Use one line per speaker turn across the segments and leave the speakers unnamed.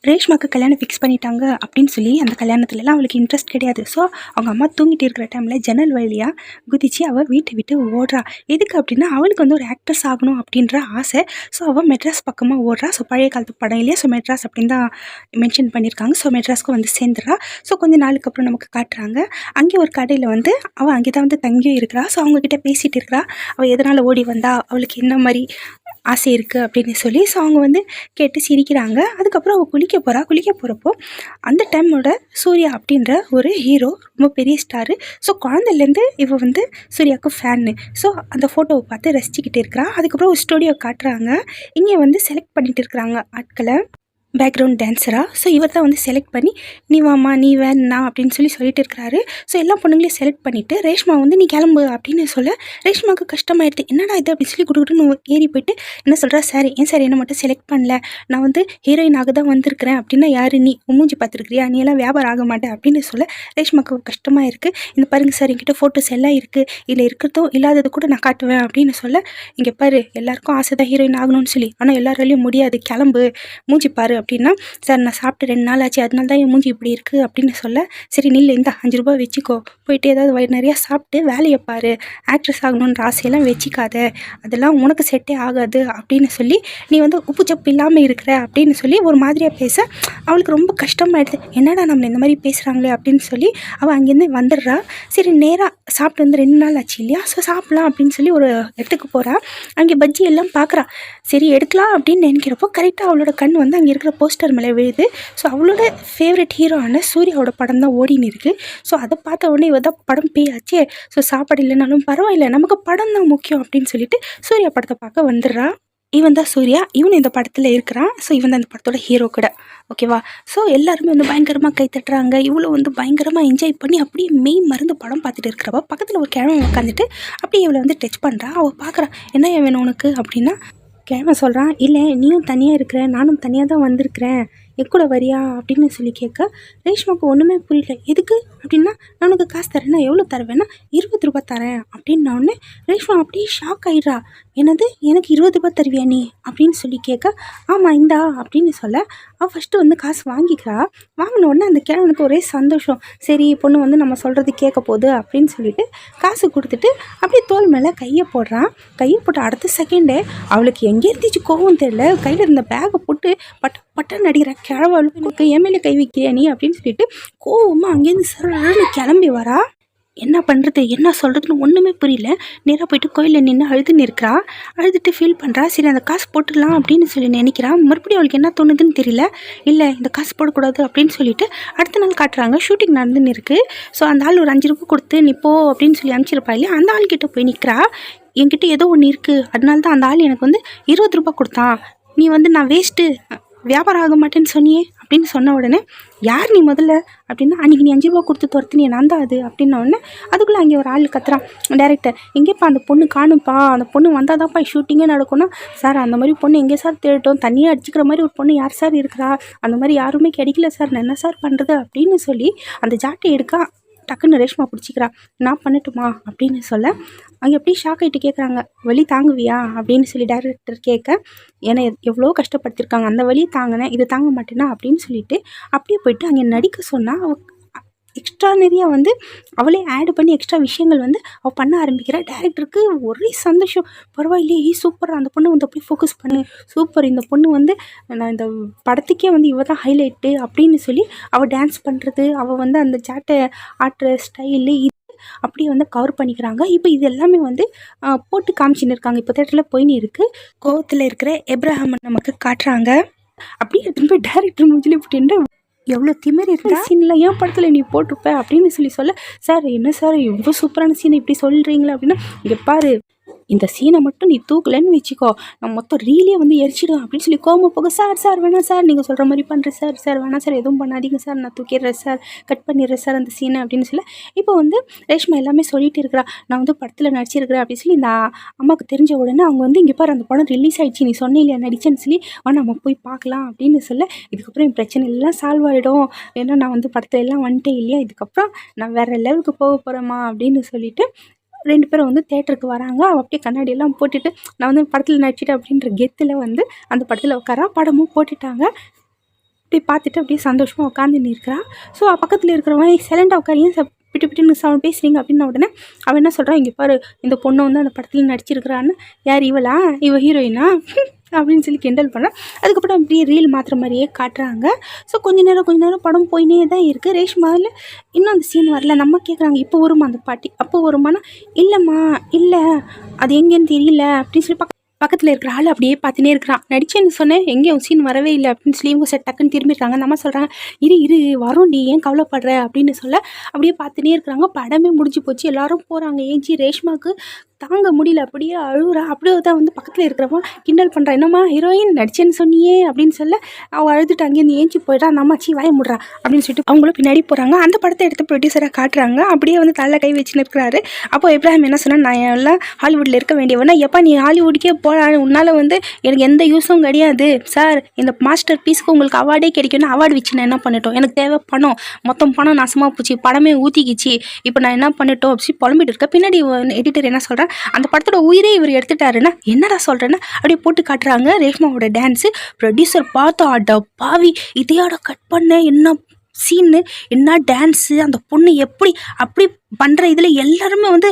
ரேஷ்மாக்கு கல்யாணம் ஃபிக்ஸ் பண்ணிட்டாங்க அப்படின்னு சொல்லி அந்த கல்யாணத்துலலாம் அவளுக்கு இன்ட்ரெஸ்ட் கிடையாது. ஸோ அவங்க அம்மா தூங்கிட்டு இருக்கிற டைமில் ஜன்னல் வழியாக குதித்து அவள் வீட்டை விட்டு ஓடுறா. எதுக்கு அப்படின்னா அவளுக்கு வந்து ஒரு ஆக்ட்ரஸ் ஆகணும் அப்படின்ற ஆசை. ஸோ அவள் மெட்ராஸ் பக்கமாக ஓடுறா. ஸோ பழைய காலத்து படம் இல்லையா, ஸோ மெட்ராஸ் அப்படின்னு தான் மென்ஷன் பண்ணியிருக்காங்க. ஸோ மெட்ராஸ்க்கு வந்து சேர்ந்துடுறா. ஸோ கொஞ்சம் நாளுக்கு அப்புறம் நமக்கு காட்டுறாங்க, அங்கே ஒரு கடையில் வந்து அவள் அங்கே தான் வந்து தங்கியும் இருக்கிறா. ஸோ அவங்கக்கிட்ட பேசிகிட்டு இருக்கிறா, அவள் எதனால் ஓடி வந்தா, அவளுக்கு என்ன மாதிரி ஆசை இருக்குது அப்படின்னு சொல்லி. ஸோ அவங்க வந்து கேட்டு சிரிக்கிறாங்க. அதுக்கப்புறம் அவள் குளிக்க போகிறப்போ அந்த டைமோட சூர்யா அப்படின்ற ஒரு ஹீரோ, ரொம்ப பெரிய ஸ்டாரு. ஸோ குழந்தைலேருந்து இவள் வந்து சூர்யாவுக்கு ஃபேன்னு. ஸோ அந்த ஃபோட்டோவை பார்த்து ரசிச்சுக்கிட்டு இருக்கிறா. அதுக்கப்புறம் ஒரு ஸ்டூடியோ காட்டுறாங்க. இங்கே வந்து செலக்ட் பண்ணிட்டு இருக்கிறாங்க ஆட்களை, பேக்ரவுண்ட் டான்ஸராக. ஸோ இவர் தான் வந்து செலக்ட் பண்ணி நீ வாமா நீ வேணா அப்படின்னு சொல்லிட்டு இருக்கிறாரு. ஸோ எல்லா பொண்ணுங்களையும் செலக்ட் பண்ணிவிட்டு ரேஷ்மா வந்து நீ கிளம்பு அப்படின்னு சொல்ல ரேஷ்மாவுக்கு கஷ்டமாயிடுது. என்னடா இது அப்படின்னு சொல்லி கொடுக்குன்னு ஏறி போயிட்டு என்ன சொல்கிறா, சார் ஏன் சார் என்ன மட்டும் செலக்ட் பண்ணல, நான் வந்து ஹீரோயினாக தான் வந்திருக்கிறேன் அப்படின்னா யார் நீ மூஞ்சி பார்த்துருக்கிறியா, நீ எல்லாம் வியாபாரம் ஆக மாட்டேன் அப்படின்னு சொல்ல ரேஷ்மாவுக்கு கஷ்டமாக இருக்குது. இந்த பாருங்க சார் என்கிட்ட ஃபோட்டோஸ் எல்லாம் இருக்குது, இதில் இருக்கிறதும் இல்லாதது கூட நான் காட்டுவேன் அப்படின்னு சொல்ல, இங்கே பாரு எல்லாருக்கும் ஆசை தான் ஹீரோயின் ஆகணும்னு சொல்லி, ஆனால் எல்லாராலையும் முடியாது, கிளம்பு மூஞ்சி பாரு அப்படின்னா, சார் நான் சாப்பிட்டு 2 நாள் ஆச்சு, அதனால தான் என் மூஞ்சி இப்படி இருக்குது அப்படின்னு சொல்ல, சரி நில்லு இந்த 5 ரூபா வச்சுக்கோ, போயிட்டு ஏதாவது வயிறு நிறையா சாப்பிட்டு வேலையை பாரு, ஆக்ட்ரஸ் ஆகணுன்ற ஆசையெல்லாம் வச்சுக்காத, அதெல்லாம் உனக்கு செட்டே ஆகாது அப்படின்னு சொல்லி, நீ வந்து உப்பு சப்பு இல்லாமல் இருக்கிற அப்படின்னு சொல்லி ஒரு மாதிரியாக பேச அவளுக்கு ரொம்ப கஷ்டமாயிடுது. என்னடா நம்மளை இந்த மாதிரி பேசுகிறாங்களே அப்படின்னு சொல்லி அவள் அங்கேருந்து வந்துடுறா. சரி நேராக சாப்பிட்டு வந்து 2 நாள் ஆச்சு இல்லையா, ஸோ சாப்பிட்லாம் அப்படின்னு சொல்லி ஒரு இடத்துக்கு போகிறா. அங்கே பஜ்ஜி எல்லாம் பார்க்குறா. சரி எடுக்கலாம் அப்படின்னு நினைக்கிறப்போ கரெக்டாக அவளோட கண் வந்து அங்கே இருக்கிற போஸ்டர் மேலே விழுது. ஸோ அவளோட ஃபேவரட் ஹீரோவான சூர்யாவோட படம் தான் ஓடின்னு இருக்குது. ஸோ அதை பார்த்த உடனே இவ தான் படம் பேயாச்சே, ஸோ சாப்பாடு இல்லைனாலும் பரவாயில்ல நமக்கு படம் தான் முக்கியம் அப்படின்னு சொல்லிட்டு சூர்யா படத்தை பார்க்க வந்துடுறா. இவன் தான் சூர்யா, இவன் இந்த படத்தில் இருக்கிறான். ஸோ இவன் தான் இந்த படத்தோட ஹீரோ கூட, ஓகேவா. ஸோ எல்லாருமே வந்து பயங்கரமாக கை தட்டுறாங்க. இவ்வளோ வந்து பயங்கரமாக என்ஜாய் பண்ணி அப்படியே மெய் மருந்து படம் பார்த்துட்டு இருக்கிறப்ப பக்கத்தில் ஒரு கிழமை உட்காந்துட்டு அப்படியே இவளை வந்து டச் பண்ணுறா. அவள் பார்க்குறா, என்ன வேணும் உனக்கு அப்படின்னா, கிழமை சொல்கிறான், இல்லை நீயும் தனியாக இருக்கிற, நானும் தனியாக தான் வந்திருக்கிறேன், எக்கூட வரியா அப்படின்னு சொல்லி கேட்க ரேஷ்மாவுக்கு ஒன்றுமே புரியல. எதுக்கு அப்படின்னா, நான் உனக்கு காசு தரேன்னா எவ்வளோ தருவேன்னா 20 ரூபா தரேன் அப்படின்னா உடனே ரேஷ்மா அப்படியே ஷாக் ஆகிடுறா. என்னது எனக்கு 20 ரூபா தருவியா நீ அப்படின்னு சொல்லி கேட்க, ஆமாம் இந்தா அப்படின்னு சொல்ல அவள் ஃபஸ்ட்டு வந்து காசு வாங்கிக்கிறா. வாங்கின உடனே அந்த கிழவனுக்கு ஒரே சந்தோஷம். சரி பொண்ணு வந்து நம்ம சொல்கிறது கேட்க போகுது அப்படின்னு சொல்லிட்டு காசு கொடுத்துட்டு அப்படியே தோல் மேலே கையை போடுறான். கையை போட்டு அடுத்த செகண்டே அவளுக்கு எங்கே இருந்துச்சு கோவம் தெரியல, கையில் இருந்த பேகை போட்டு பட்டன் அடிக்கிற கிழவளுக்கு எம்எல்ஏ கை வைக்கிறியா நீ அப்படின்னு சொல்லிட்டு கோவமாக அங்கேருந்து சரன்னு கிளம்பி வரா. என்ன பண்ணுறது என்ன சொல்கிறதுன்னு ஒன்றுமே புரியல. நேராக போயிட்டு கோயிலில் நின்று அழுதுன்னு இருக்கிறா. அழுதுட்டு ஃபீல் பண்ணுறா. சரி அந்த காசு போட்டுடலாம் அப்படின்னு சொல்லி நினைக்கிறா. மறுபடியும் அவளுக்கு என்ன தோணுதுன்னு தெரியல. இல்லை இந்த காசு போடக்கூடாது அப்படின்னு சொல்லிட்டு அடுத்த நாள் காட்டுறாங்க, ஷூட்டிங் நடந்துன்னு இருக்குது. ஸோ அந்த ஆள் ஒரு 5 ரூபா கொடுத்து நீ போ அப்படின்னு சொல்லி அனுப்பிச்சிருப்பா இல்லையா, அந்த ஆள்கிட்ட போய் நிற்கிறா. என்கிட்ட ஏதோ ஒன்று இருக்குது, அதனால தான் அந்த ஆள் எனக்கு வந்து 20 ரூபா கொடுத்தான், நீ வந்து நான் வேஸ்ட்டு வியாபாரம் ஆக மாட்டேன்னு சொன்னியே அப்படின்னு சொன்ன உடனே, யார் நீ முதல்ல அப்படின்னா, அன்றைக்கி நீ 5 ரூபா கொடுத்து துரத்துனியே நான் தான் அது அப்படின்ன உடனே அதுக்குள்ளே அங்கே ஒரு ஆள் கத்துறான், டேரக்டர் எங்கேப்பா அந்த பொண்ணு காணுப்பா, அந்த பொண்ணு வந்தால் தான்ப்பா ஷூட்டிங்கே நடக்கும்னா, சார் அந்த மாதிரி பொண்ணு எங்கே சார் தேடட்டும், தண்ணியாக அடிச்சுக்கிற மாதிரி ஒரு பொண்ணு யார் சார் இருக்கிறா, அந்த மாதிரி யாருமே கிடைக்கல சார், நான் என்ன சார் பண்ணுறது அப்படின்னு சொல்லி அந்த ஜாட்டை எடுக்க டக்குன்னு ரேஷ்மா பிடிச்சிக்கிறா. நான் பண்ணட்டுமா அப்படின்னு சொல்ல அங்கே எப்படி ஷாக் ஆகிட்டு கேட்குறாங்க, வலி தாங்குவியா அப்படின்னு சொல்லி டேரக்டர் கேட்க, ஏன்னா எவ்வளோ கஷ்டப்படுத்திருக்காங்க, அந்த வலி தாங்கினேன், இது தாங்க மாட்டேனா அப்படின்னு சொல்லிட்டு அப்படியே போயிட்டு அங்கே நடிக்க சொன்னால் எக்ஸ்ட்ரா நிறையா வந்து அவளே ஆட் பண்ணி எக்ஸ்ட்ரா விஷயங்கள் வந்து அவள் பண்ண ஆரம்பிக்கிறா. டேரக்டருக்கு ஒரே சந்தோஷம், பரவாயில்லையே சூப்பராக அந்த பொண்ணு வந்து அப்படியே ஃபோக்கஸ் பண்ணு, சூப்பர் இந்த பொண்ணு வந்து நான் இந்த படத்துக்கே வந்து இவ தான் ஹைலைட்டு அப்படின்னு சொல்லி அவள் டான்ஸ் பண்ணுறது, அவள் வந்து அந்த சாட்டை ஆட்டுற ஸ்டைலு இது அப்படியே வந்து கவர் பண்ணிக்கிறாங்க. இப்போ இது எல்லாமே வந்து போட்டு காமிச்சின்னு இருக்காங்க. இப்போ தேட்டரில் போயின்னு இருக்குது. கோவத்தில் இருக்கிற எப்ரஹாம் நமக்கு காட்டுறாங்க. அப்படியே எடுத்துன்னு போய் டேரக்டர் மூஞ்சிலே போட்டு எவ்வளோ திமிரி இருக்கிற சீனில் ஏன் படத்தில் நீ போட்டிருப்ப அப்படின்னு சொல்ல, சார் என்ன சார் இவ்வளோ சூப்பரான சீனை இப்படி சொல்கிறீங்களா அப்படின்னா, இங்கே பாரு இந்த சீனை மட்டும் நீ தூக்கலன்னு வச்சுக்கோ, நான் மொத்தம் ரீலே வந்து எரிச்சிடும் அப்படின்னு சொல்லி கோம போக, சார் வேணாம் சார் நீங்கள் சொல்கிற மாதிரி பண்ணுறேன் சார் வேணாம் சார் எதுவும் பண்ணாதீங்க சார், நான் தூக்கிடுறேன் சார், கட் பண்ணிடுறேன் சார் அந்த சீனை அப்படின்னு சொல்ல, இப்போ வந்து ரேஷ்மா எல்லாமே சொல்லிட்டு இருக்கிறா, நான் வந்து படத்தில் நடிச்சிருக்கிறேன் அப்படின்னு சொல்லி இந்த அம்மாவுக்கு தெரிஞ்ச உடனே அவங்க வந்து இங்கே பாரு அந்த படம் ரிலீஸ் ஆகிடுச்சு, நீ சொன்ன இல்லையா நடிச்சேன்னு சொல்லி நம்ம போய் பார்க்கலாம் அப்படின்னு சொல்ல, இதுக்கப்புறம் என் பிரச்சனை எல்லாம் சால்வ் ஆகிடும், ஏன்னா நான் வந்து படத்தில் எல்லாம் வந்துட்டேன் இல்லையா, இதுக்கப்புறம் நான் வேறு லெவலுக்கு போக போகிறேம்மா அப்படின்னு சொல்லிட்டு 2 பேரும் வந்து தேட்டருக்கு வராங்க. அவள் அப்படியே கண்ணாடியெல்லாம் போட்டுட்டு நான் வந்து படத்தில் நடிச்சிட்டேன் அப்படின்ற கெத்தில் வந்து அந்த படத்தில் உட்காரா. படமும் போட்டுட்டாங்க. இப்படி பார்த்துட்டு அப்படியே சந்தோஷமாக உட்காந்துன்னு இருக்கிறா. ஸோ பக்கத்தில் இருக்கிறவன் சைலண்டாக உட்காரு, ஏன் பிட்டு பிட்டுன்னு சவுண்ட் பேசுகிறீங்க அப்படின்ன உடனே அவன் என்ன சொல்கிறான், இங்கே பாரு இந்த பொண்ணை வந்து அந்த படத்தில் நடிச்சிருக்கிறான்னு. யார் இவளா, இவ ஹீரோயினா அப்படின்னு சொல்லி கிண்டல் பண்ணுறான். அதுக்கப்புறம் அப்படியே ரீல் மாற்றுற மாதிரியே காட்டுறாங்க. ஸோ கொஞ்ச நேரம் படம் போயினே தான் இருக்குது. ரேஷ்மாவில் இன்னும் அந்த சீன் வரல. நம்ம கேட்குறாங்க இப்போ வருமா அந்த பாட்டி, அப்போ வருமானா, இல்லைம்மா இல்லை அது எங்கேன்னு தெரியல அப்படின்னு சொல்லி பக்கத்தில் இருக்கிற ஆள் அப்படியே பார்த்துனே இருக்கிறான். நடிச்சேன்னு சொன்னேன், எங்கேயும் சீன் வரவே இல்லை அப்படின்னு சொல்லி இவங்க டக்குன்னு திரும்பிடுறாங்க. நம்ம சொல்கிறாங்க, இரு வரும், நீ ஏன் கவலைப்படுற அப்படின்னு சொல்ல அப்படியே பார்த்துனே இருக்கிறாங்க. படமே முடிஞ்சு போச்சு. எல்லாரும் போகிறாங்க. ஏஞ்சி ரேஷ்மாவுக்கு தாங்க முடியல, அப்படியே அழுகுறா. அப்படியே தான் வந்து பக்கத்தில் இருக்கிறவன் கிண்டல் பண்ணுறான், என்னம்மா ஹீரோயின் நடிச்சேன்னு சொன்னியே அப்படின்னு சொல்ல அவள் அழுதுட்டு அங்கேருந்து ஏஞ்சி போயிடா. நம்மாச்சி வாய முடுறா அப்படின்னு சொல்லிட்டு அவங்களும் பின்னாடி போகிறாங்க. அந்த படத்தை எடுத்து ப்ரொடியூசராக காட்டுறாங்க. அப்படியே வந்து தலை கை வச்சுன்னு இருக்கிறாரு. அப்போ இப்ராஹிம் என்ன சொன்னால், நான் எல்லாம் ஹாலிவுட்டில் இருக்க வேண்டியவனா, எப்போ நீ ஹாலிவுட்கே போகலாம், உன்னால் வந்து எனக்கு எந்த யூஸும் கிடையாது சார், இந்த மாஸ்டர் பீஸ்க்கு உங்களுக்கு அவார்டே கிடைக்கும்னு அவார்டு வச்சு நான் என்ன பண்ணிட்டோம், எனக்கு தேவை பணம், மொத்தம் பணம் நாசமாக போச்சு, படமே ஊற்றிக்கிச்சு, இப்போ நான் என்ன பண்ணிட்டோம் அப்படி புலம்பிட்டு இருக்கேன். பின்னாடி எடிட்டர் என்ன சொல்கிறேன், அந்த படத்தோட உயிரே இவர் எடுத்துட்டாருன்னா என்னடா சொல்கிறேன்னா அப்படியே போட்டு காட்டுறாங்க ரேஷ்மாவோட டான்ஸு. ப்ரொடியூசர் பார்த்தா, அட பாவி இதையோட கட் பண்ண, என்ன சீனு, என்ன டான்ஸு, அந்த பொண்ணு எப்படி அப்படி பண்ணுற இதில் எல்லாருமே வந்து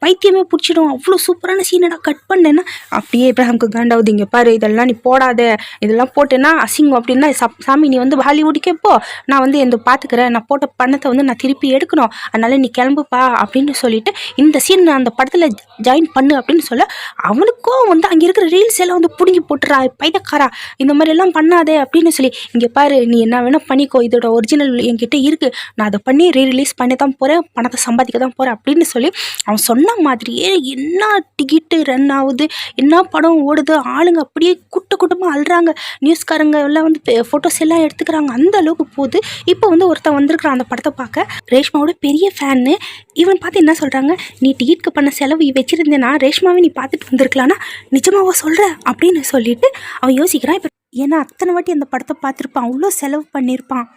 பைத்தியமே பிடிச்சிடும், அவ்வளோ சூப்பரான சீனடா கட் பண்ணேன்னா. அப்படியே இப்ராஹிம்க்கு காண்டாவது, இங்கே பாரு இதெல்லாம் நீ போடாத, இதெல்லாம் போட்டேன்னா அசிங்கம் அப்படின்னா, சாமி நீ வந்து ஹாலிவுட்டுக்கே போ, நான் வந்து எந்த பார்த்துக்கிறேன், நான் போட்ட பணத்தை வந்து நான் திருப்பி எடுக்கணும், அதனால நீ கிளம்புப்பா அப்படின்னு சொல்லிட்டு இந்த சீன் அந்த படத்தில் ஜாயின் பண்ணு அப்படின்னு சொல்ல, அவனுக்கும் வந்து அங்கே இருக்கிற ரீல்ஸ் எல்லாம் வந்து பிடுங்கி போட்டுறா, பைதக்காரா இந்த மாதிரி எல்லாம் பண்ணாதே அப்படின்னு சொல்லி, இங்கே பாரு நீ என்ன வேணால் பண்ணிக்கோ, இதோட ஒரிஜினல் என்கிட்ட இருக்குது, நான் அதை பண்ணி ரீரிலீஸ் பண்ணி தான் போகிறேன், பணத்தை சம்பாதிக்க தான் போகிறேன் அப்படின்னு சொல்லி அவன் சொன்ன மாதிரியே என்ன டிக்கெட்டு ரன் ஆகுது, என்ன படம் ஓடுது, ஆளுங்க அப்படியே கூட்டமாக அழுறாங்க, நியூஸ்காரங்க எல்லாம் வந்து ஃபோட்டோஸ் எல்லாம் எடுத்துக்கிறாங்க, அந்த அளவுக்கு போகுது. இப்போ வந்து ஒருத்தன் வந்திருக்கிறான் அந்த படத்தை பார்க்க, ரேஷ்மாவோட பெரிய ஃபேன்னு. இவன் பார்த்து என்ன சொல்கிறாங்க, நீ டிக்கெட்டுக்கு பண்ண செலவு வச்சுருந்தேன்னா ரேஷ்மாவே நீ பார்த்துட்டு வந்திருக்கலான்னா நிஜமாவா சொல்கிற அப்படின்னு சொல்லிட்டு அவன் யோசிக்கிறான். இப்போ ஏன்னா அத்தனை வாட்டி அந்த படத்தை பார்த்துருப்பான், அவ்வளோ செலவு பண்ணியிருப்பான்.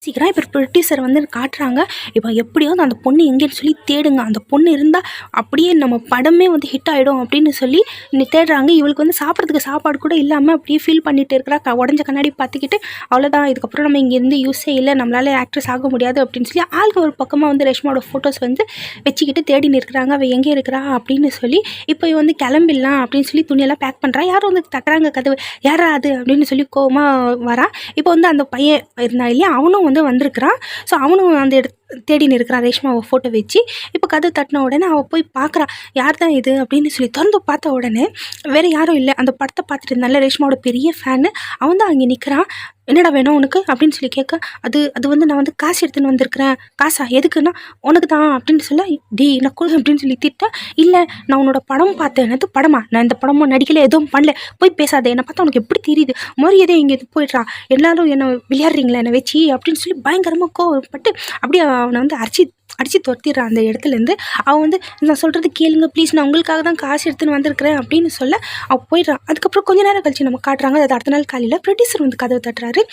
சீக்கிரம் இப்போ ப்ரொடியூசர் வந்து காட்டுறாங்க, இப்போ எப்படியாவது அந்த பொண்ணு எங்கேன்னு சொல்லி தேடுங்க, அந்த பொண்ணு இருந்தால் அப்படியே நம்ம படமே வந்து ஹிட் ஆகிடும் அப்படின்னு சொல்லி தேடுறாங்க. இவளுக்கு வந்து சாப்பிட்றதுக்கு சாப்பாடு கூட இல்லாமல் அப்படியே ஃபீல் பண்ணிட்டு இருக்கிறா, உடஞ்ச கண்ணாடி பார்த்துக்கிட்டு, அவ்வளோதான் இதுக்கப்புறம் நம்ம இங்கேருந்து யூஸே இல்லை, நம்மளால் ஆக்ட்ரஸ் ஆக முடியாது அப்படின்னு சொல்லி ஆளுக்கு ஒரு பக்கமாக வந்து ரேஷ்மாவோட ஃபோட்டோஸ் வந்து வச்சுக்கிட்டு தேடி நிற்கிறாங்க. அவள் எங்கே இருக்கிறா அப்படின்னு சொல்லி. இப்போ இவன் வந்து கிளம்பிடலாம் அப்படின்னு சொல்லி துணியெல்லாம் பேக் பண்ணுறா. யாரும் வந்து தட்டுறாங்க கதவு, யாரா அது அப்படின்னு சொல்லி கோவமாக வரா. இப்போ வந்து அந்த பையன் இருந்தா இல்லையா, அவனும் வந்து வந்திருக்கிறான். ஸோ அவனும் அந்த தேடின்னு இருக்கிறான் ரேஷ்மாவை ஃபோட்டோ வச்சு. இப்போ கதை தட்டின உடனே அவள் போய் பார்க்குறா, யார் தான் இது அப்படின்னு சொல்லி திறந்து பார்த்த உடனே வேறு யாரும் இல்லை, அந்த படத்தை பார்த்துட்டு இருந்தால ரேஷ்மாவோட பெரிய ஃபேனு, அவன் தான் அங்கே நிற்கிறான். என்னடா வேணும் உனக்கு அப்படின்னு சொல்லி கேட்க, அது வந்து நான் வந்து காசு எடுத்துன்னு வந்திருக்கிறேன். காசா எதுக்குன்னா உனக்கு தான் அப்படின்னு சொல்ல, டி நான் கொடு அப்படின்னு சொல்லி திட்ட, இல்லை நான் உன்னோட படம் பார்த்தேன். என்னது படமா, நான் இந்த படமும் நடிக்கல, எதுவும் பண்ணல, போய் பேசாத, என்னை பார்த்தா உனக்கு எப்படி தெரியுது, மரியாதை இங்கே இது போயிடுறா, எல்லாரும் என்னை விளையாடுறீங்களா என்னை வச்சு அப்படின்னு சொல்லி பயங்கரமாக கோவப்பட்டு அப்படியே அவனை வந்து அடித்து துரத்திடுறான் அந்த இடத்துலேருந்து. அவன் வந்து நான் சொல்கிறது கேளுங்க ப்ளீஸ், நான் உங்களுக்காக தான் காசு எடுத்துன்னு வந்திருக்கிறேன் அப்படின்னு சொல்ல அவள் போயிடுறான். அதுக்கப்புறம் கொஞ்ச நேரம் கழிச்சு நம்ம காட்டுறாங்க, அது அடுத்த நாள் காலையில் ப்ரொடியூசர் வந்து கதவை தட்டுறாரு.